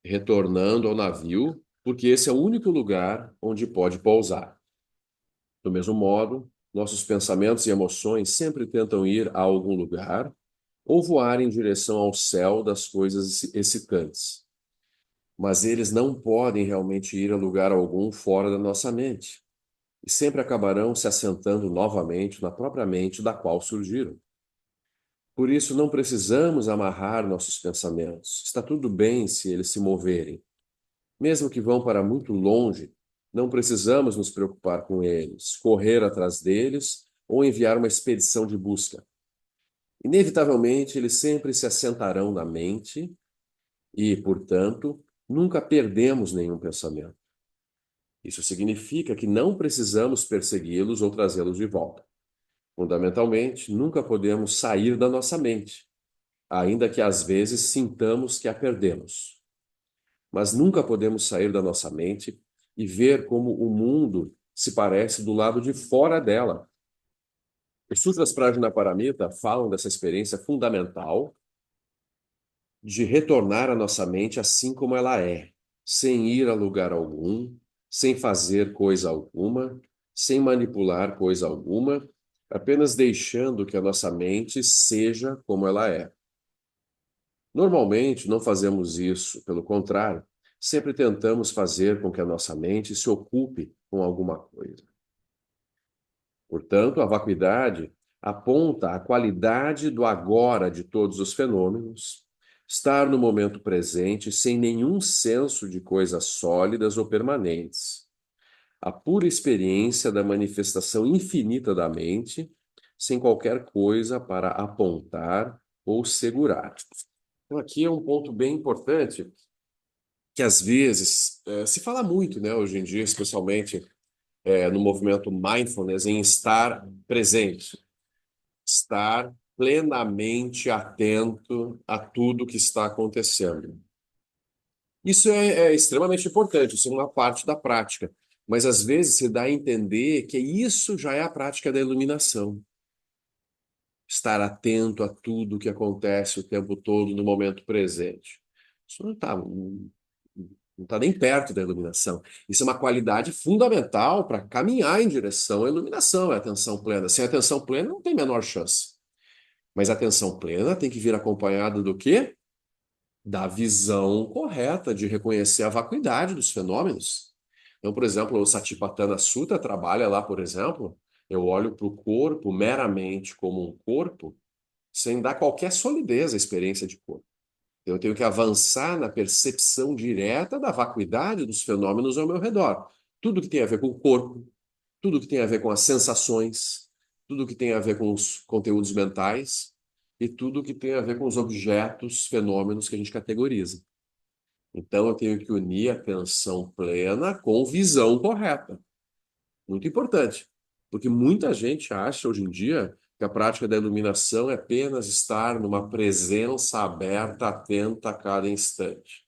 retornando ao navio, porque esse é o único lugar onde pode pousar. Do mesmo modo, nossos pensamentos e emoções sempre tentam ir a algum lugar ou voar em direção ao céu das coisas excitantes. Mas eles não podem realmente ir a lugar algum fora da nossa mente e sempre acabarão se assentando novamente na própria mente da qual surgiram. Por isso, não precisamos amarrar nossos pensamentos. Está tudo bem se eles se moverem. Mesmo que vão para muito longe, não precisamos nos preocupar com eles, correr atrás deles ou enviar uma expedição de busca. Inevitavelmente, eles sempre se assentarão na mente e, portanto, nunca perdemos nenhum pensamento. Isso significa que não precisamos persegui-los ou trazê-los de volta. Fundamentalmente, nunca podemos sair da nossa mente, ainda que às vezes sintamos que a perdemos. Mas nunca podemos sair da nossa mente e ver como o mundo se parece do lado de fora dela. Os Sutras Prajnaparamita falam dessa experiência fundamental de retornar à nossa mente assim como ela é, sem ir a lugar algum, sem fazer coisa alguma, sem manipular coisa alguma, apenas deixando que a nossa mente seja como ela é. Normalmente não fazemos isso, pelo contrário, sempre tentamos fazer com que a nossa mente se ocupe com alguma coisa. Portanto, a vacuidade aponta a qualidade do agora de todos os fenômenos, estar no momento presente sem nenhum senso de coisas sólidas ou permanentes, a pura experiência da manifestação infinita da mente, sem qualquer coisa para apontar ou segurar. Então, aqui é um ponto bem importante, que às vezes se fala muito, né, hoje em dia, especialmente no movimento mindfulness, em estar presente, estar plenamente atento a tudo que está acontecendo. Isso é extremamente importante, isso é uma parte da prática, mas às vezes se dá a entender que isso já é a prática da iluminação. Estar atento a tudo que acontece o tempo todo no momento presente. Isso não está nem perto da iluminação. Isso é uma qualidade fundamental para caminhar em direção à iluminação, é a atenção plena. Sem atenção plena não tem a menor chance. Mas a atenção plena tem que vir acompanhada do quê? Da visão correta de reconhecer a vacuidade dos fenômenos. Então, por exemplo, o Satipatthana Sutta trabalha lá, por exemplo, eu olho para o corpo meramente como um corpo, sem dar qualquer solidez à experiência de corpo. Eu tenho que avançar na percepção direta da vacuidade dos fenômenos ao meu redor. Tudo que tem a ver com o corpo, tudo que tem a ver com as sensações, tudo que tem a ver com os conteúdos mentais e tudo que tem a ver com os objetos, fenômenos que a gente categoriza. Então, eu tenho que unir a atenção plena com visão correta. Muito importante, porque muita gente acha hoje em dia que a prática da iluminação é apenas estar numa presença aberta, atenta a cada instante.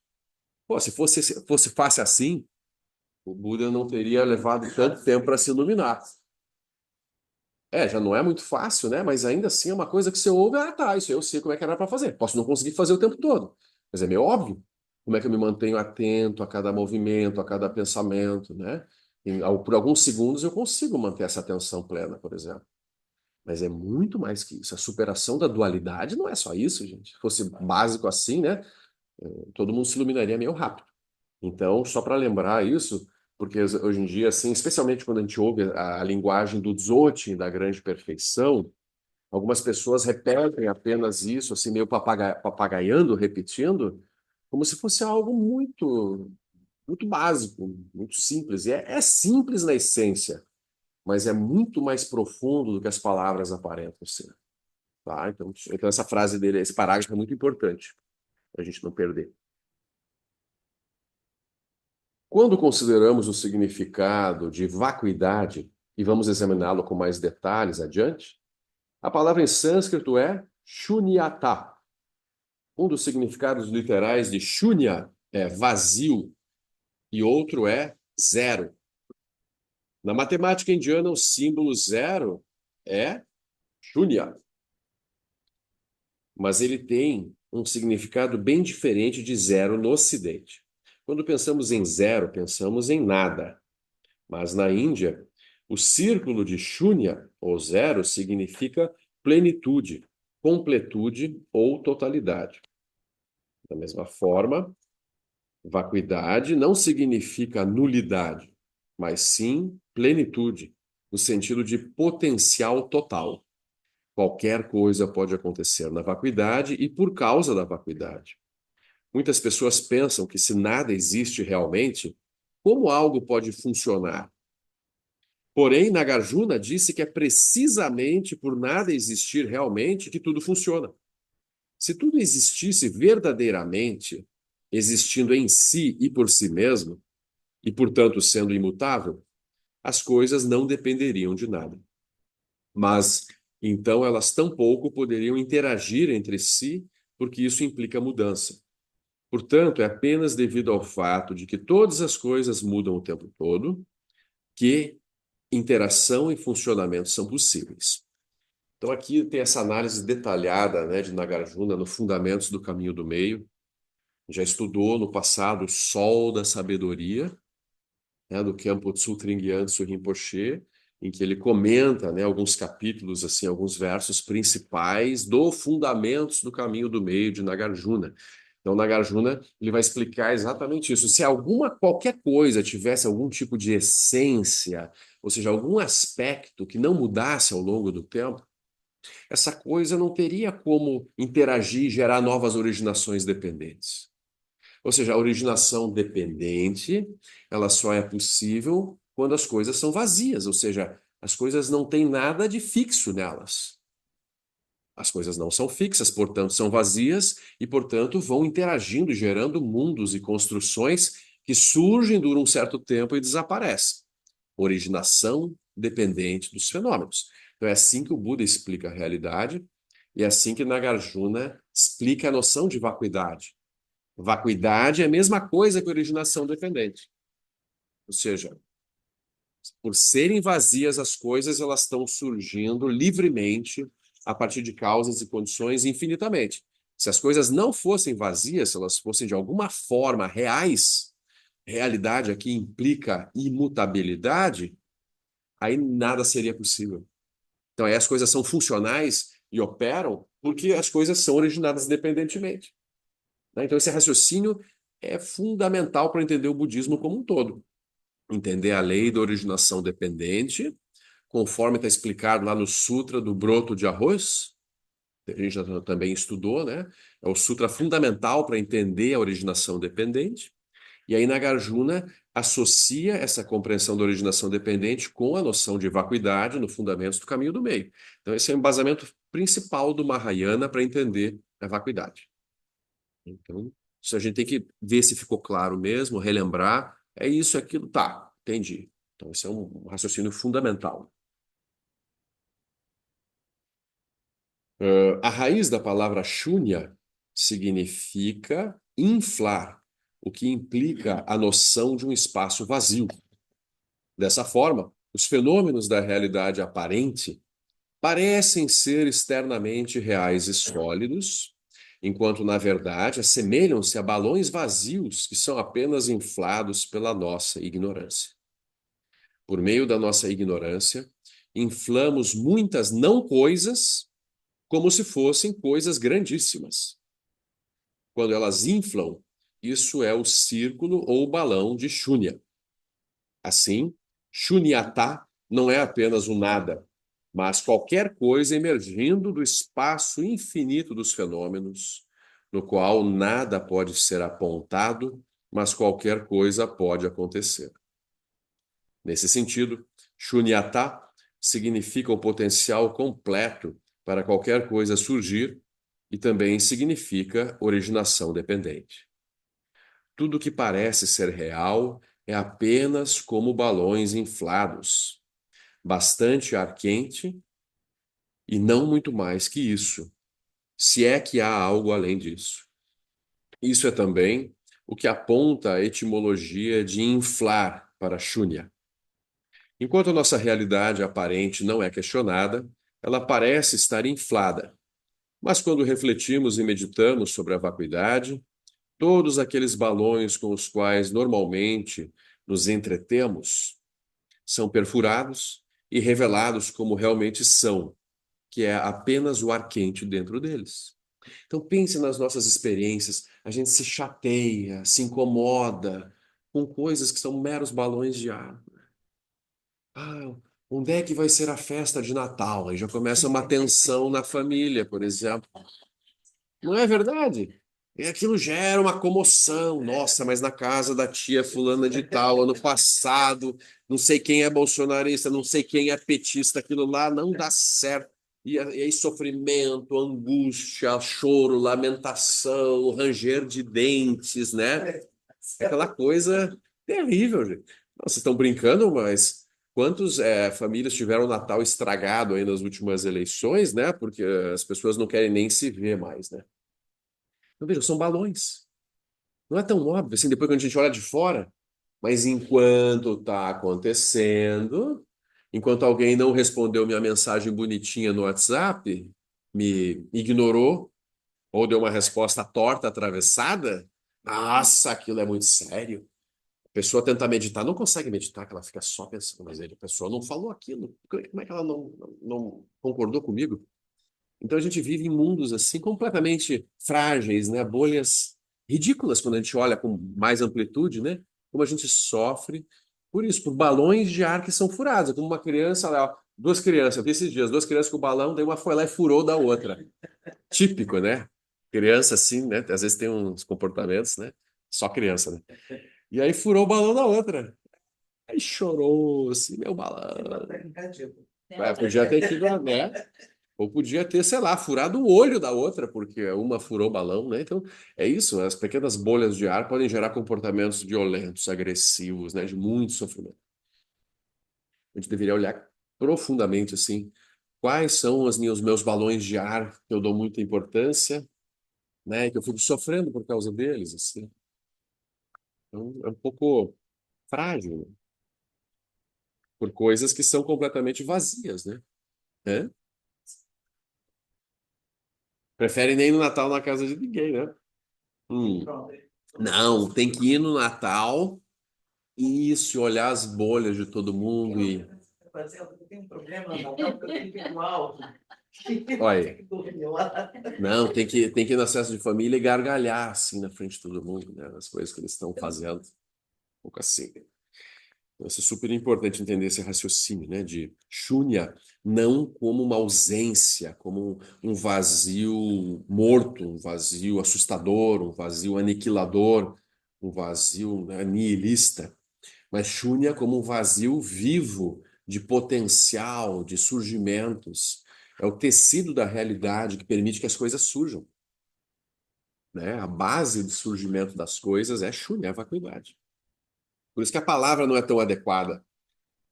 Pô, se fosse fácil assim, o Buda não teria levado tanto tempo para se iluminar. Já não é muito fácil, né? Mas ainda assim é uma coisa que você ouve, tá, isso eu sei como é que era para fazer. Posso não conseguir fazer o tempo todo, mas é meio óbvio. Como é que eu me mantenho atento a cada movimento, a cada pensamento, né? Por alguns segundos eu consigo manter essa atenção plena, por exemplo. Mas é muito mais que isso. A superação da dualidade não é só isso, gente. Se fosse básico assim, né? Todo mundo se iluminaria meio rápido. Então, só para lembrar isso, porque hoje em dia, assim, especialmente quando a gente ouve a linguagem do Dzogchen, da grande perfeição, algumas pessoas repetem apenas isso, assim, meio papagaiando, repetindo, como se fosse algo muito, muito básico, muito simples. E é simples na essência, mas é muito mais profundo do que as palavras aparentam ser. Tá? Então essa frase dele, esse parágrafo é muito importante, para a gente não perder. Quando consideramos o significado de vacuidade, e vamos examiná-lo com mais detalhes adiante, a palavra em sânscrito é shunyata. Um dos significados literais de shunya é vazio e outro é zero. Na matemática indiana, o símbolo zero é shunya, mas ele tem um significado bem diferente de zero no Ocidente. Quando pensamos em zero, pensamos em nada. Mas na Índia, o círculo de Shunya, ou zero, significa plenitude, completude ou totalidade. Da mesma forma, vacuidade não significa nulidade, mas sim plenitude, no sentido de potencial total. Qualquer coisa pode acontecer na vacuidade e por causa da vacuidade. Muitas pessoas pensam que se nada existe realmente, como algo pode funcionar? Porém, Nagarjuna disse que é precisamente por nada existir realmente que tudo funciona. Se tudo existisse verdadeiramente, existindo em si e por si mesmo, e, portanto, sendo imutável, as coisas não dependeriam de nada. Mas, então, elas tampouco poderiam interagir entre si, porque isso implica mudança. Portanto, é apenas devido ao fato de que todas as coisas mudam o tempo todo que interação e funcionamento são possíveis. Então, aqui tem essa análise detalhada, né, de Nagarjuna no Fundamentos do Caminho do Meio. Já estudou no passado o Sol da Sabedoria, né, do Khenpo Tringyantsu Rinpoche, em que ele comenta, né, alguns capítulos, assim, alguns versos principais do Fundamentos do Caminho do Meio de Nagarjuna. Então, Nagarjuna, ele vai explicar exatamente isso. Se qualquer coisa tivesse algum tipo de essência, ou seja, algum aspecto que não mudasse ao longo do tempo, essa coisa não teria como interagir e gerar novas originações dependentes. Ou seja, a originação dependente, ela só é possível quando as coisas são vazias, ou seja, as coisas não têm nada de fixo nelas. As coisas não são fixas, portanto, são vazias e, portanto, vão interagindo, gerando mundos e construções que surgem, duram um certo tempo e desaparecem. Originação dependente dos fenômenos. Então, é assim que o Buda explica a realidade e é assim que Nagarjuna explica a noção de vacuidade. Vacuidade é a mesma coisa que originação dependente. Ou seja, por serem vazias as coisas, elas estão surgindo livremente a partir de causas e condições infinitamente. Se as coisas não fossem vazias, se elas fossem de alguma forma reais, realidade aqui implica imutabilidade, aí nada seria possível. Então aí as coisas são funcionais e operam porque as coisas são originadas independentemente. Né? Então esse raciocínio é fundamental para entender o budismo como um todo. Entender a lei da originação dependente, conforme está explicado lá no Sutra do Broto de Arroz, que a gente já também estudou, né? É o sutra fundamental para entender a originação dependente. E aí Nagarjuna associa essa compreensão da originação dependente com a noção de vacuidade no Fundamentos do Caminho do Meio. Então esse é o embasamento principal do Mahayana para entender a vacuidade. Então, isso a gente tem que ver se ficou claro mesmo, relembrar. É isso, é aquilo, tá, entendi. Então, esse é um raciocínio fundamental. A raiz da palavra shunya significa inflar, o que implica a noção de um espaço vazio. Dessa forma, os fenômenos da realidade aparente parecem ser externamente reais e sólidos, enquanto, na verdade, assemelham-se a balões vazios que são apenas inflados pela nossa ignorância. Por meio da nossa ignorância, inflamos muitas não coisas como se fossem coisas grandíssimas. Quando elas inflam, isso é o círculo ou balão de Shunya. Assim, Shunyata não é apenas o nada, mas qualquer coisa emergindo do espaço infinito dos fenômenos, no qual nada pode ser apontado, mas qualquer coisa pode acontecer. Nesse sentido, Shunyata significa o potencial completo para qualquer coisa surgir e também significa originação dependente. Tudo que parece ser real é apenas como balões inflados, bastante ar quente e não muito mais que isso, se é que há algo além disso. Isso é também o que aponta a etimologia de inflar para Shunya. Enquanto a nossa realidade aparente não é questionada, ela parece estar inflada. Mas quando refletimos e meditamos sobre a vacuidade, todos aqueles balões com os quais normalmente nos entretemos são perfurados e revelados como realmente são, que é apenas o ar quente dentro deles. Então pense nas nossas experiências, a gente se chateia, se incomoda com coisas que são meros balões de ar. Ah, onde é que vai ser a festa de Natal? Aí já começa uma tensão na família, por exemplo. Não é verdade? E aquilo gera uma comoção. Nossa, mas na casa da tia fulana de tal, ano passado, não sei quem é bolsonarista, não sei quem é petista, aquilo lá não dá certo. E aí sofrimento, angústia, choro, lamentação, ranger de dentes, né? Aquela coisa Terrível, gente. Não, vocês estão brincando, mas quantas famílias tiveram o Natal estragado aí nas últimas eleições, né? Porque as pessoas não querem nem se ver mais, né? Então, veja, são balões. Não é tão óbvio assim, depois quando a gente olha de fora, mas enquanto está acontecendo, enquanto alguém não respondeu minha mensagem bonitinha no WhatsApp, me ignorou, ou deu uma resposta torta, atravessada, nossa, aquilo é muito sério. A pessoa tenta meditar, não consegue meditar, que ela fica só pensando, mas a pessoa não falou aquilo. Como é que ela não concordou comigo? Então a gente vive em mundos assim completamente frágeis, né? Bolhas ridículas quando a gente olha com mais amplitude, né? Como a gente sofre por isso, por balões de ar que são furados. É como uma criança, lá, duas crianças, eu vi esses dias, duas crianças com o balão, daí uma foi lá e furou da outra. Típico, né? Criança assim, né? Às vezes tem uns comportamentos, né? Só criança, né? E aí furou o balão da outra. Aí chorou, assim, meu balão. Podia ter tido, né? Ou podia ter, sei lá, furado o olho da outra, porque uma furou o balão, né? Então, é isso, as pequenas bolhas de ar podem gerar comportamentos violentos, agressivos, né? De muito sofrimento. A gente deveria olhar profundamente, assim, quais são os meus balões de ar que eu dou muita importância, né? Que eu fico sofrendo por causa deles, assim. Então, é um pouco frágil, né? Por coisas que são completamente vazias, né? É? Prefere nem ir no Natal na casa de ninguém, né? Hum. Não, tem que ir no Natal, isso, olhar as bolhas de todo mundo e. Eu tenho um problema no Natal, porque eu fico alto. Olha, Tem que dormir lá. não, tem que ir na festa de família e gargalhar assim na frente de todo mundo, né? As coisas que eles estão fazendo. Um pouco assim. Então, isso é super importante entender esse raciocínio, né? De Shúnya, não como uma ausência, como um vazio morto, um vazio assustador, um vazio aniquilador, um vazio, né, nihilista, mas Shúnya como um vazio vivo de potencial, de surgimentos. É o tecido da realidade que permite que as coisas surjam, né? A base do surgimento das coisas é Shúnya, é a vacuidade. Por isso que a palavra não é tão adequada.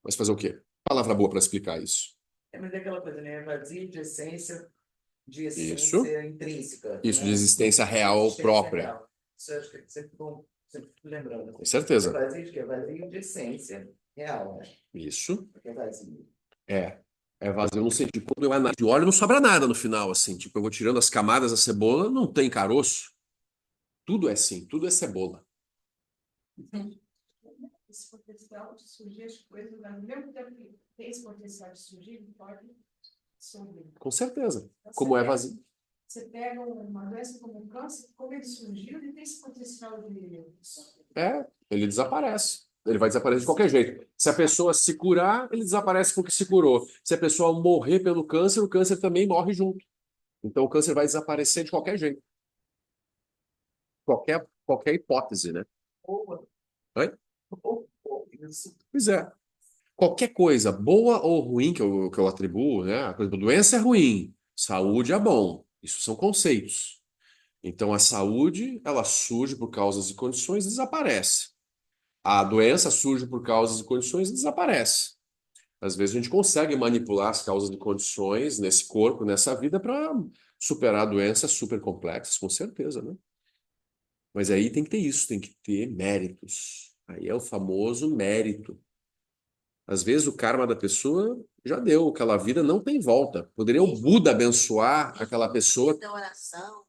Mas fazer o quê? Palavra boa para explicar isso. Mas é aquela coisa, né? Vazio de Isso. essência intrínseca, Isso, de né? existência real Existência própria. real. Isso eu acho que é sempre bom, sempre fico lembrando. Com É certeza. vazio de quê? Vazio de essência real, né? Isso. Porque é vazio. É. É vazio no sentido, quando eu analiso óleo, não sobra nada no final, assim. Tipo, eu vou tirando as camadas da cebola, não tem caroço. Tudo é assim, tudo é cebola. Esse potencial de surgir as coisas, ao mesmo tempo que tem esse potencial de surgir, ele pode surgir. Com certeza. Então, Como é vazio. Você pega uma doença como o câncer, como ele surgiu, ele tem esse potencial de. É, ele desaparece. Ele vai desaparecer de qualquer jeito. Se a pessoa se curar, ele desaparece porque se curou. Se a pessoa morrer pelo câncer, o câncer também morre junto. Então o câncer vai desaparecer de qualquer jeito. Qualquer hipótese, né? Boa. Oi? Isso. Pois é. Qualquer coisa, boa ou ruim, que eu atribuo, né? Por exemplo, doença é ruim, saúde é bom. Isso são conceitos. Então a saúde, ela surge por causas e condições e desaparece. A doença surge por causas e condições e desaparece. Às vezes a gente consegue manipular as causas e condições nesse corpo, nessa vida, para superar doenças super complexas, com certeza, né? Mas aí tem que ter isso, tem que ter méritos. Aí é o famoso mérito. Às vezes o karma da pessoa já deu, aquela vida não tem volta. Poderia o Buda abençoar aquela pessoa. Da oração.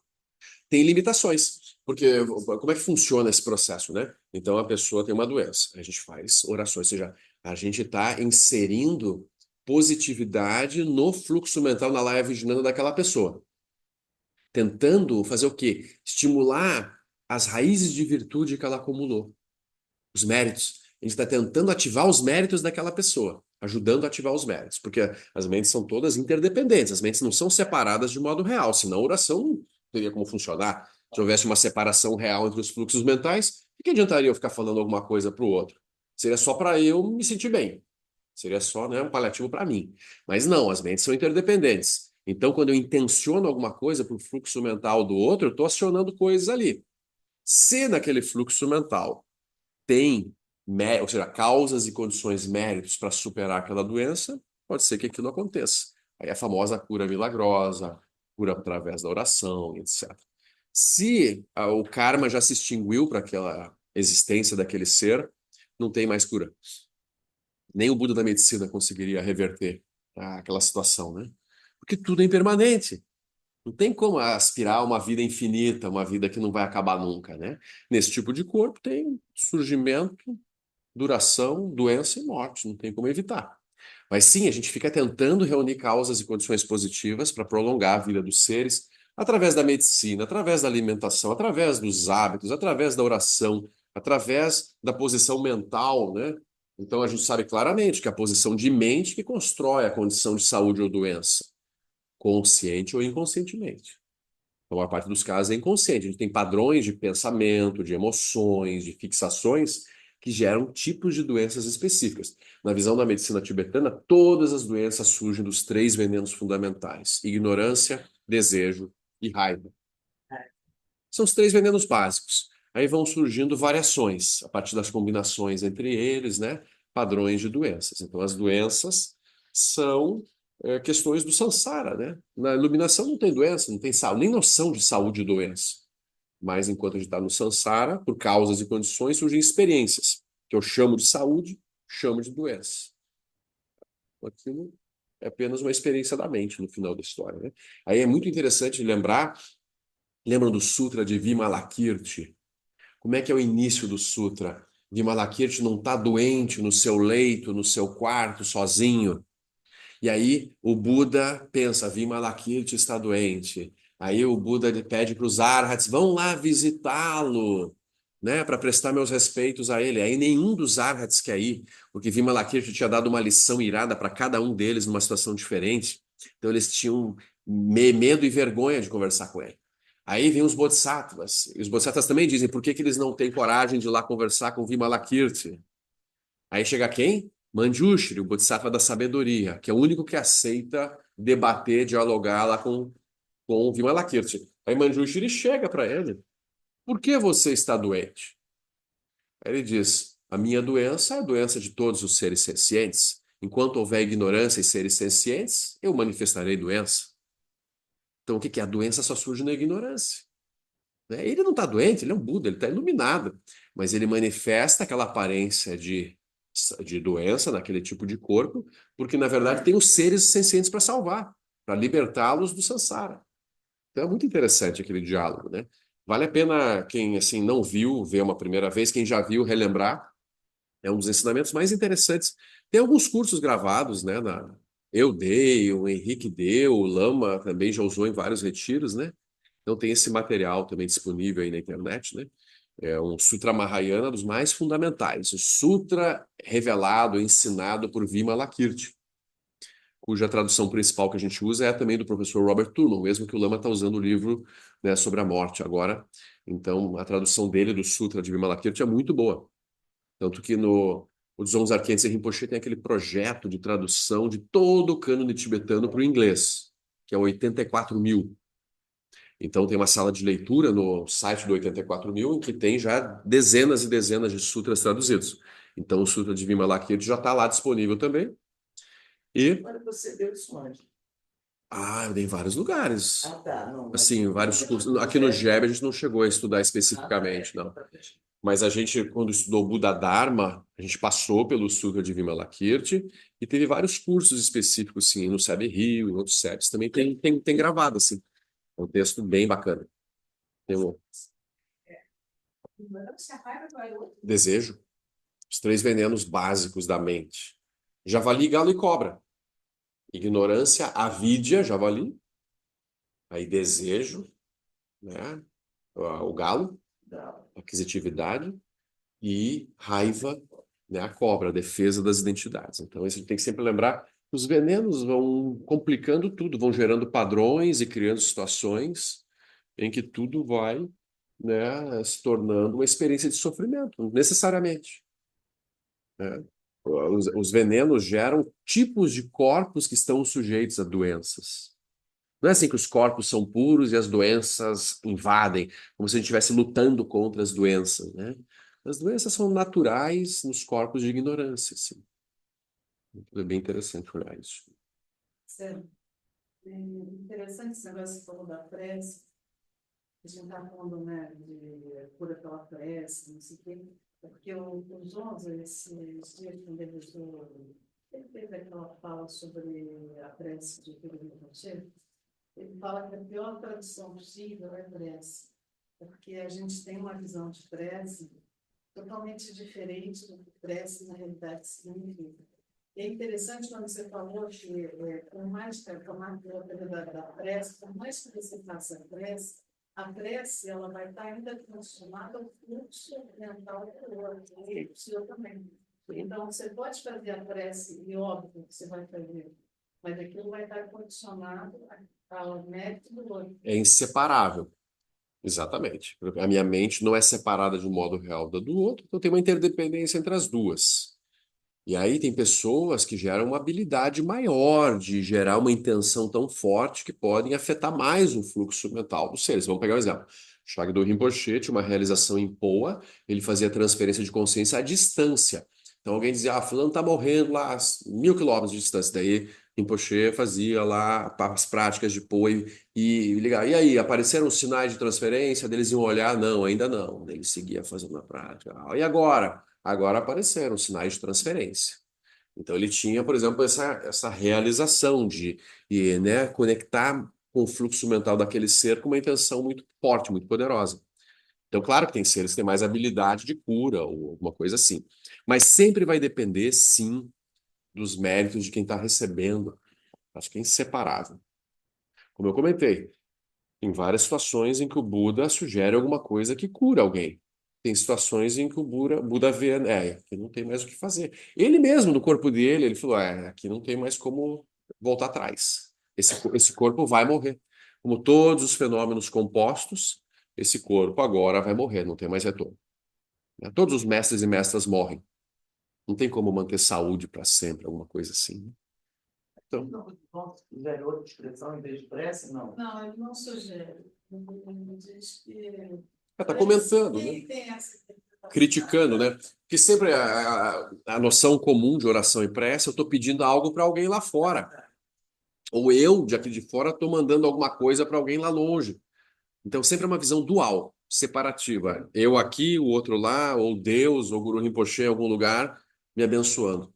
Tem limitações, porque como é que funciona esse processo, né? Então a pessoa tem uma doença, a gente faz orações, ou seja, a gente está inserindo positividade no fluxo mental, na laia vigilananda daquela pessoa, tentando fazer o quê? Estimular as raízes de virtude que ela acumulou, os méritos. A gente está tentando ativar os méritos daquela pessoa, ajudando a ativar os méritos, porque as mentes são todas interdependentes, as mentes não são separadas de modo real, senão a oração não teria como funcionar. Se houvesse uma separação real entre os fluxos mentais, o que adiantaria eu ficar falando alguma coisa para o outro? Seria só para eu me sentir bem. Seria só, né, um paliativo para mim. Mas não, as mentes são interdependentes. Então, quando eu intenciono alguma coisa para o fluxo mental do outro, eu estou acionando coisas ali. Se naquele fluxo mental tem ou seja, causas e condições, méritos para superar aquela doença, pode ser que aquilo aconteça. Aí a famosa cura milagrosa, cura através da oração, etc. Se o karma já se extinguiu para aquela existência daquele ser, não tem mais cura. Nem o Buda da medicina conseguiria reverter aquela situação, né? Porque tudo é impermanente. Não tem como aspirar a uma vida infinita, uma vida que não vai acabar nunca, né? Nesse tipo de corpo tem surgimento, duração, doença e morte, não tem como evitar. Mas sim, a gente fica tentando reunir causas e condições positivas para prolongar a vida dos seres através da medicina, através da alimentação, através dos hábitos, através da oração, através da posição mental, né? Então a gente sabe claramente que é a posição de mente que constrói a condição de saúde ou doença, consciente ou inconscientemente. A maior parte dos casos é inconsciente. A gente tem padrões de pensamento, de emoções, de fixações que geram tipos de doenças específicas. Na visão da medicina tibetana, todas as doenças surgem dos três venenos fundamentais: ignorância, desejo e raiva. São os três venenos básicos. Aí vão surgindo variações a partir das combinações entre eles, né? Padrões de doenças. Então, as doenças são questões do samsara, né? Na iluminação não tem doença, não tem saúde, nem noção de saúde e doença. Mas enquanto a gente está no samsara, por causas e condições, surgem experiências, que eu chamo de saúde, chamo de doença. Aquilo é apenas uma experiência da mente no final da história, né? Aí é muito interessante lembrar, lembram do Sutra de Vimalakirti? Como é que é o início do Sutra? Vimalakirti não está doente no seu leito, no seu quarto, sozinho. E aí o Buda pensa, Vimalakirti está doente. Aí o Buda pede para os arhats, vão lá visitá-lo, né, para prestar meus respeitos a ele. Aí nenhum dos arhats quer ir, porque Vimalakirti tinha dado uma lição irada para cada um deles numa situação diferente. Então eles tinham medo e vergonha de conversar com ele. Aí vem os bodhisattvas. E os bodhisattvas também dizem por que que eles não têm coragem de ir lá conversar com Vimalakirti. Aí chega quem? Manjushri, o Bodhisattva da sabedoria, que é o único que aceita debater, dialogar lá com o Vimalakirti. Aí Manjushri chega para ele. Por que você está doente? Aí ele diz, a minha doença é a doença de todos os seres sencientes. Enquanto houver ignorância e seres sencientes, eu manifestarei doença. Então o que é? A doença só surge na ignorância. Né? Ele não está doente, ele é um Buda, ele está iluminado. Mas ele manifesta aquela aparência de doença naquele tipo de corpo, porque na verdade tem os seres sencientes para salvar, para libertá-los do samsara. Então é muito interessante aquele diálogo, né? Vale a pena quem assim não viu ver uma primeira vez, quem já viu relembrar. É um dos ensinamentos mais interessantes. Tem alguns cursos gravados, né? Eu dei, o Henrique deu, o Lama também já usou em vários retiros, né? Então tem esse material também disponível aí na internet, né? É um Sutra Mahayana dos mais fundamentais, o Sutra revelado, ensinado por Vimalakirti, cuja tradução principal que a gente usa é também do professor Robert Thurman, mesmo que o Lama está usando o livro, né, sobre a morte agora. Então, a tradução dele do Sutra de Vimalakirti é muito boa. Tanto que no o Dzongzar Khyentse Rinpoche tem aquele projeto de tradução de todo o cânone tibetano para o inglês, que é 84.000. Então, tem uma sala de leitura no site do 84.000 em que tem já dezenas e dezenas de sutras traduzidos. Então, o Sutra de Vimalakirti já está lá disponível também. E, Agora você deu isso onde? eu dei em vários lugares. Ah, tá. Não, mas Assim, vários cursos. Aqui no GEB a gente não chegou a estudar especificamente, não. Mas a gente, quando estudou Buda Dharma, a gente passou pelo Sutra de Vimalakirti e teve vários cursos específicos, sim, no SEB Rio, em outros SEBs. Também tem gravado, assim. É um texto bem bacana. Tem um Ignorância, raiva, qual é o outro? desejo, os três venenos básicos da mente. Javali, galo e cobra. Ignorância, avidya, javali. Aí desejo, né? O galo, aquisitividade. E raiva, né? A cobra, a defesa das identidades. Então, isso a gente tem que sempre lembrar que os venenos vão complicando tudo, vão gerando padrões e criando situações em que tudo vai, né, se tornando uma experiência de sofrimento, necessariamente. Né? Os venenos geram tipos de corpos que estão sujeitos a doenças. Não é assim que os corpos são puros e as doenças invadem, como se a gente estivesse lutando contra as doenças, né? As doenças são naturais nos corpos de ignorância, assim. É bem interessante olhar isso. Certo. É interessante esse negócio que você falou da prece. A gente está falando, né, de cura pela prece, não sei o quê. É porque o Johnson, esses dias, quando ele fez aquela fala sobre a prece de Pedro Rocher, ele fala que a pior tradução possível é prece, porque a gente tem uma visão de prece totalmente diferente do que prece na realidade significa. E é interessante quando você falou que, por mais que da prece, por mais que você faça a prece ela vai estar ainda condicionada ao fluxo mental do outro, e o seu também. Então, você pode fazer a prece, e óbvio que você vai fazer, mas aquilo vai estar condicionado ao mérito do outro. É inseparável. Exatamente. A minha mente não é separada de um modo real da do outro, então tem uma interdependência entre as duas. E aí tem pessoas que geram uma habilidade maior de gerar uma intenção tão forte que podem afetar mais o fluxo mental dos seres. Vamos pegar um exemplo. Shagdo Rinpoche tinha uma realização em Poa, ele fazia transferência de consciência à distância. Então alguém dizia, fulano está morrendo lá a 1.000 quilômetros de distância. Daí Rinpoche fazia lá as práticas de Poa e ligava. E aí, apareceram os sinais de transferência? Daí eles iam olhar, não, ainda não. Daí ele seguia fazendo a prática. E agora? Agora apareceram sinais de transferência. Então ele tinha, por exemplo, essa realização né, conectar com o fluxo mental daquele ser com uma intenção muito forte, muito poderosa. Então, claro que tem seres que têm mais habilidade de cura ou alguma coisa assim. Mas sempre vai depender, sim, dos méritos de quem está recebendo. Acho que é inseparável. Como eu comentei, tem várias situações em que o Buda sugere alguma coisa que cura alguém. Tem situações em que o Buda vê, aqui não tem mais o que fazer. Ele mesmo, no corpo dele, ele falou, aqui não tem mais como voltar atrás. Esse corpo vai morrer. Como todos os fenômenos compostos, esse corpo agora vai morrer, não tem mais retorno. Né? Todos os mestres e mestras morrem. Não tem como manter saúde para sempre, alguma coisa assim. Né? Então, Não, sugere outra expressão em vez de prece, não. Não, ele não sugere. Ele diz que está comentando, né? tem essa interpretação. Criticando, né? Porque sempre a noção comum de oração e prece, eu estou pedindo algo para alguém lá fora. Ou eu, de aqui de fora, estou mandando alguma coisa para alguém lá longe. Então sempre é uma visão dual, separativa. Eu aqui, o outro lá, ou Deus, ou Guru Rinpoche em algum lugar, me abençoando.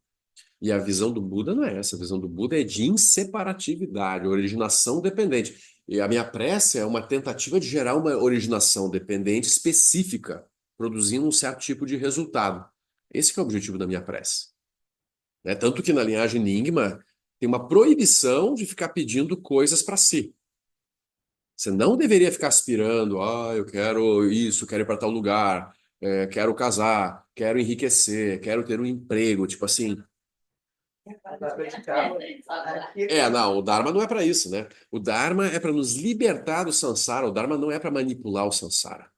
E a visão do Buda não é essa. A visão do Buda é de inseparatividade, originação dependente. E a minha prece é uma tentativa de gerar uma originação dependente específica, produzindo um certo tipo de resultado. Esse que é o objetivo da minha prece. Né? Tanto que na linhagem Nyingma tem uma proibição de ficar pedindo coisas para si. Você não deveria ficar aspirando, eu quero isso, quero ir para tal lugar, quero casar, quero enriquecer, quero ter um emprego, tipo assim. Não, o Dharma não é para isso, né? O Dharma é para nos libertar do samsara, o Dharma não é para manipular o samsara.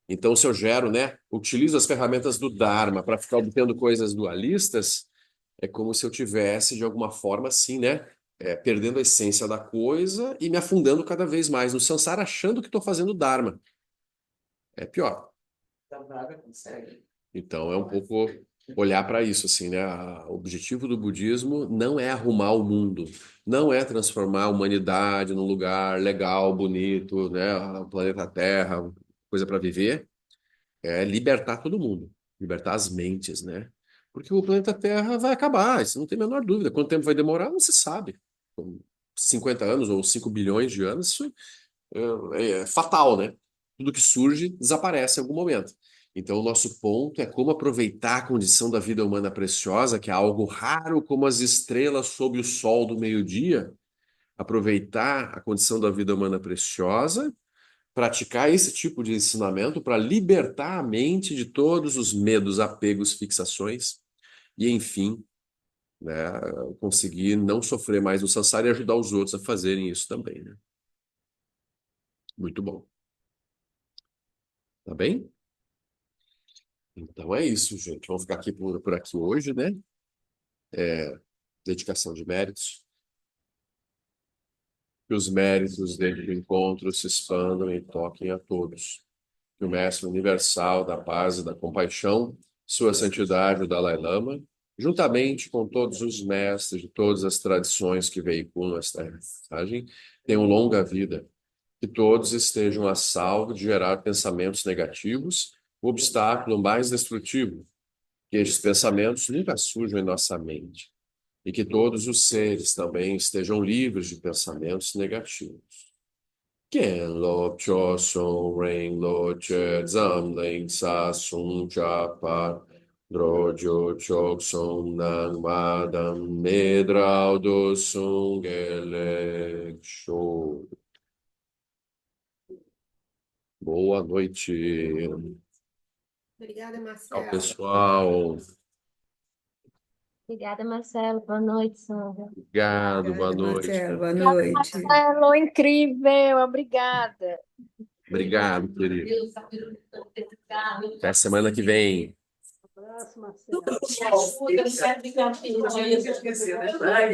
Então, se eu gero, né, utilizo as ferramentas do Dharma para ficar obtendo coisas dualistas, é como se eu tivesse, de alguma forma, assim, né, perdendo a essência da coisa e me afundando cada vez mais no samsara, achando que estou fazendo Dharma. É pior. Então, é um pouco olhar para isso, assim, né? O objetivo do budismo não é arrumar o mundo, não é transformar a humanidade num lugar legal, bonito, né? O planeta Terra, coisa para viver, é libertar todo mundo, libertar as mentes, né? Porque o planeta Terra vai acabar, isso não tem a menor dúvida. Quanto tempo vai demorar, não se sabe. Com 50 anos ou 5 bilhões de anos, isso é fatal, né? Tudo que surge desaparece em algum momento. Então, o nosso ponto é como aproveitar a condição da vida humana preciosa, que é algo raro como as estrelas sob o sol do meio-dia, aproveitar a condição da vida humana preciosa, praticar esse tipo de ensinamento para libertar a mente de todos os medos, apegos, fixações e, enfim, né, conseguir não sofrer mais no samsara e ajudar os outros a fazerem isso também, né? Muito bom. Tá bem? Então é isso, gente. Vamos ficar aqui por aqui hoje, né? Dedicação de méritos. Que os méritos dentro do encontro se expandam e toquem a todos. que o Mestre Universal da Paz e da Compaixão, Sua Santidade o Dalai Lama, juntamente com todos os mestres de todas as tradições que veiculam esta mensagem, tenham longa vida. Que todos estejam a salvo de gerar pensamentos negativos, o obstáculo mais destrutivo. Que estes pensamentos nunca surjam em nossa mente. E que todos os seres também estejam livres de pensamentos negativos. Ken lo cho son ren lo che zam ling sa sun cha pa drojo chok son nang madam medrau do sun gelek show. Boa noite. Obrigada, Tchau, Marcelo. pessoal. Obrigada, Marcelo. Boa noite, Sandra. Obrigado, boa Obrigada, noite. Marcelo. Boa noite. Marcelo, incrível. Obrigada. Obrigado, querido. Até semana que vem. Abraço, Marcelo. Ajuda, sempre que eu esquecer, né? Ai,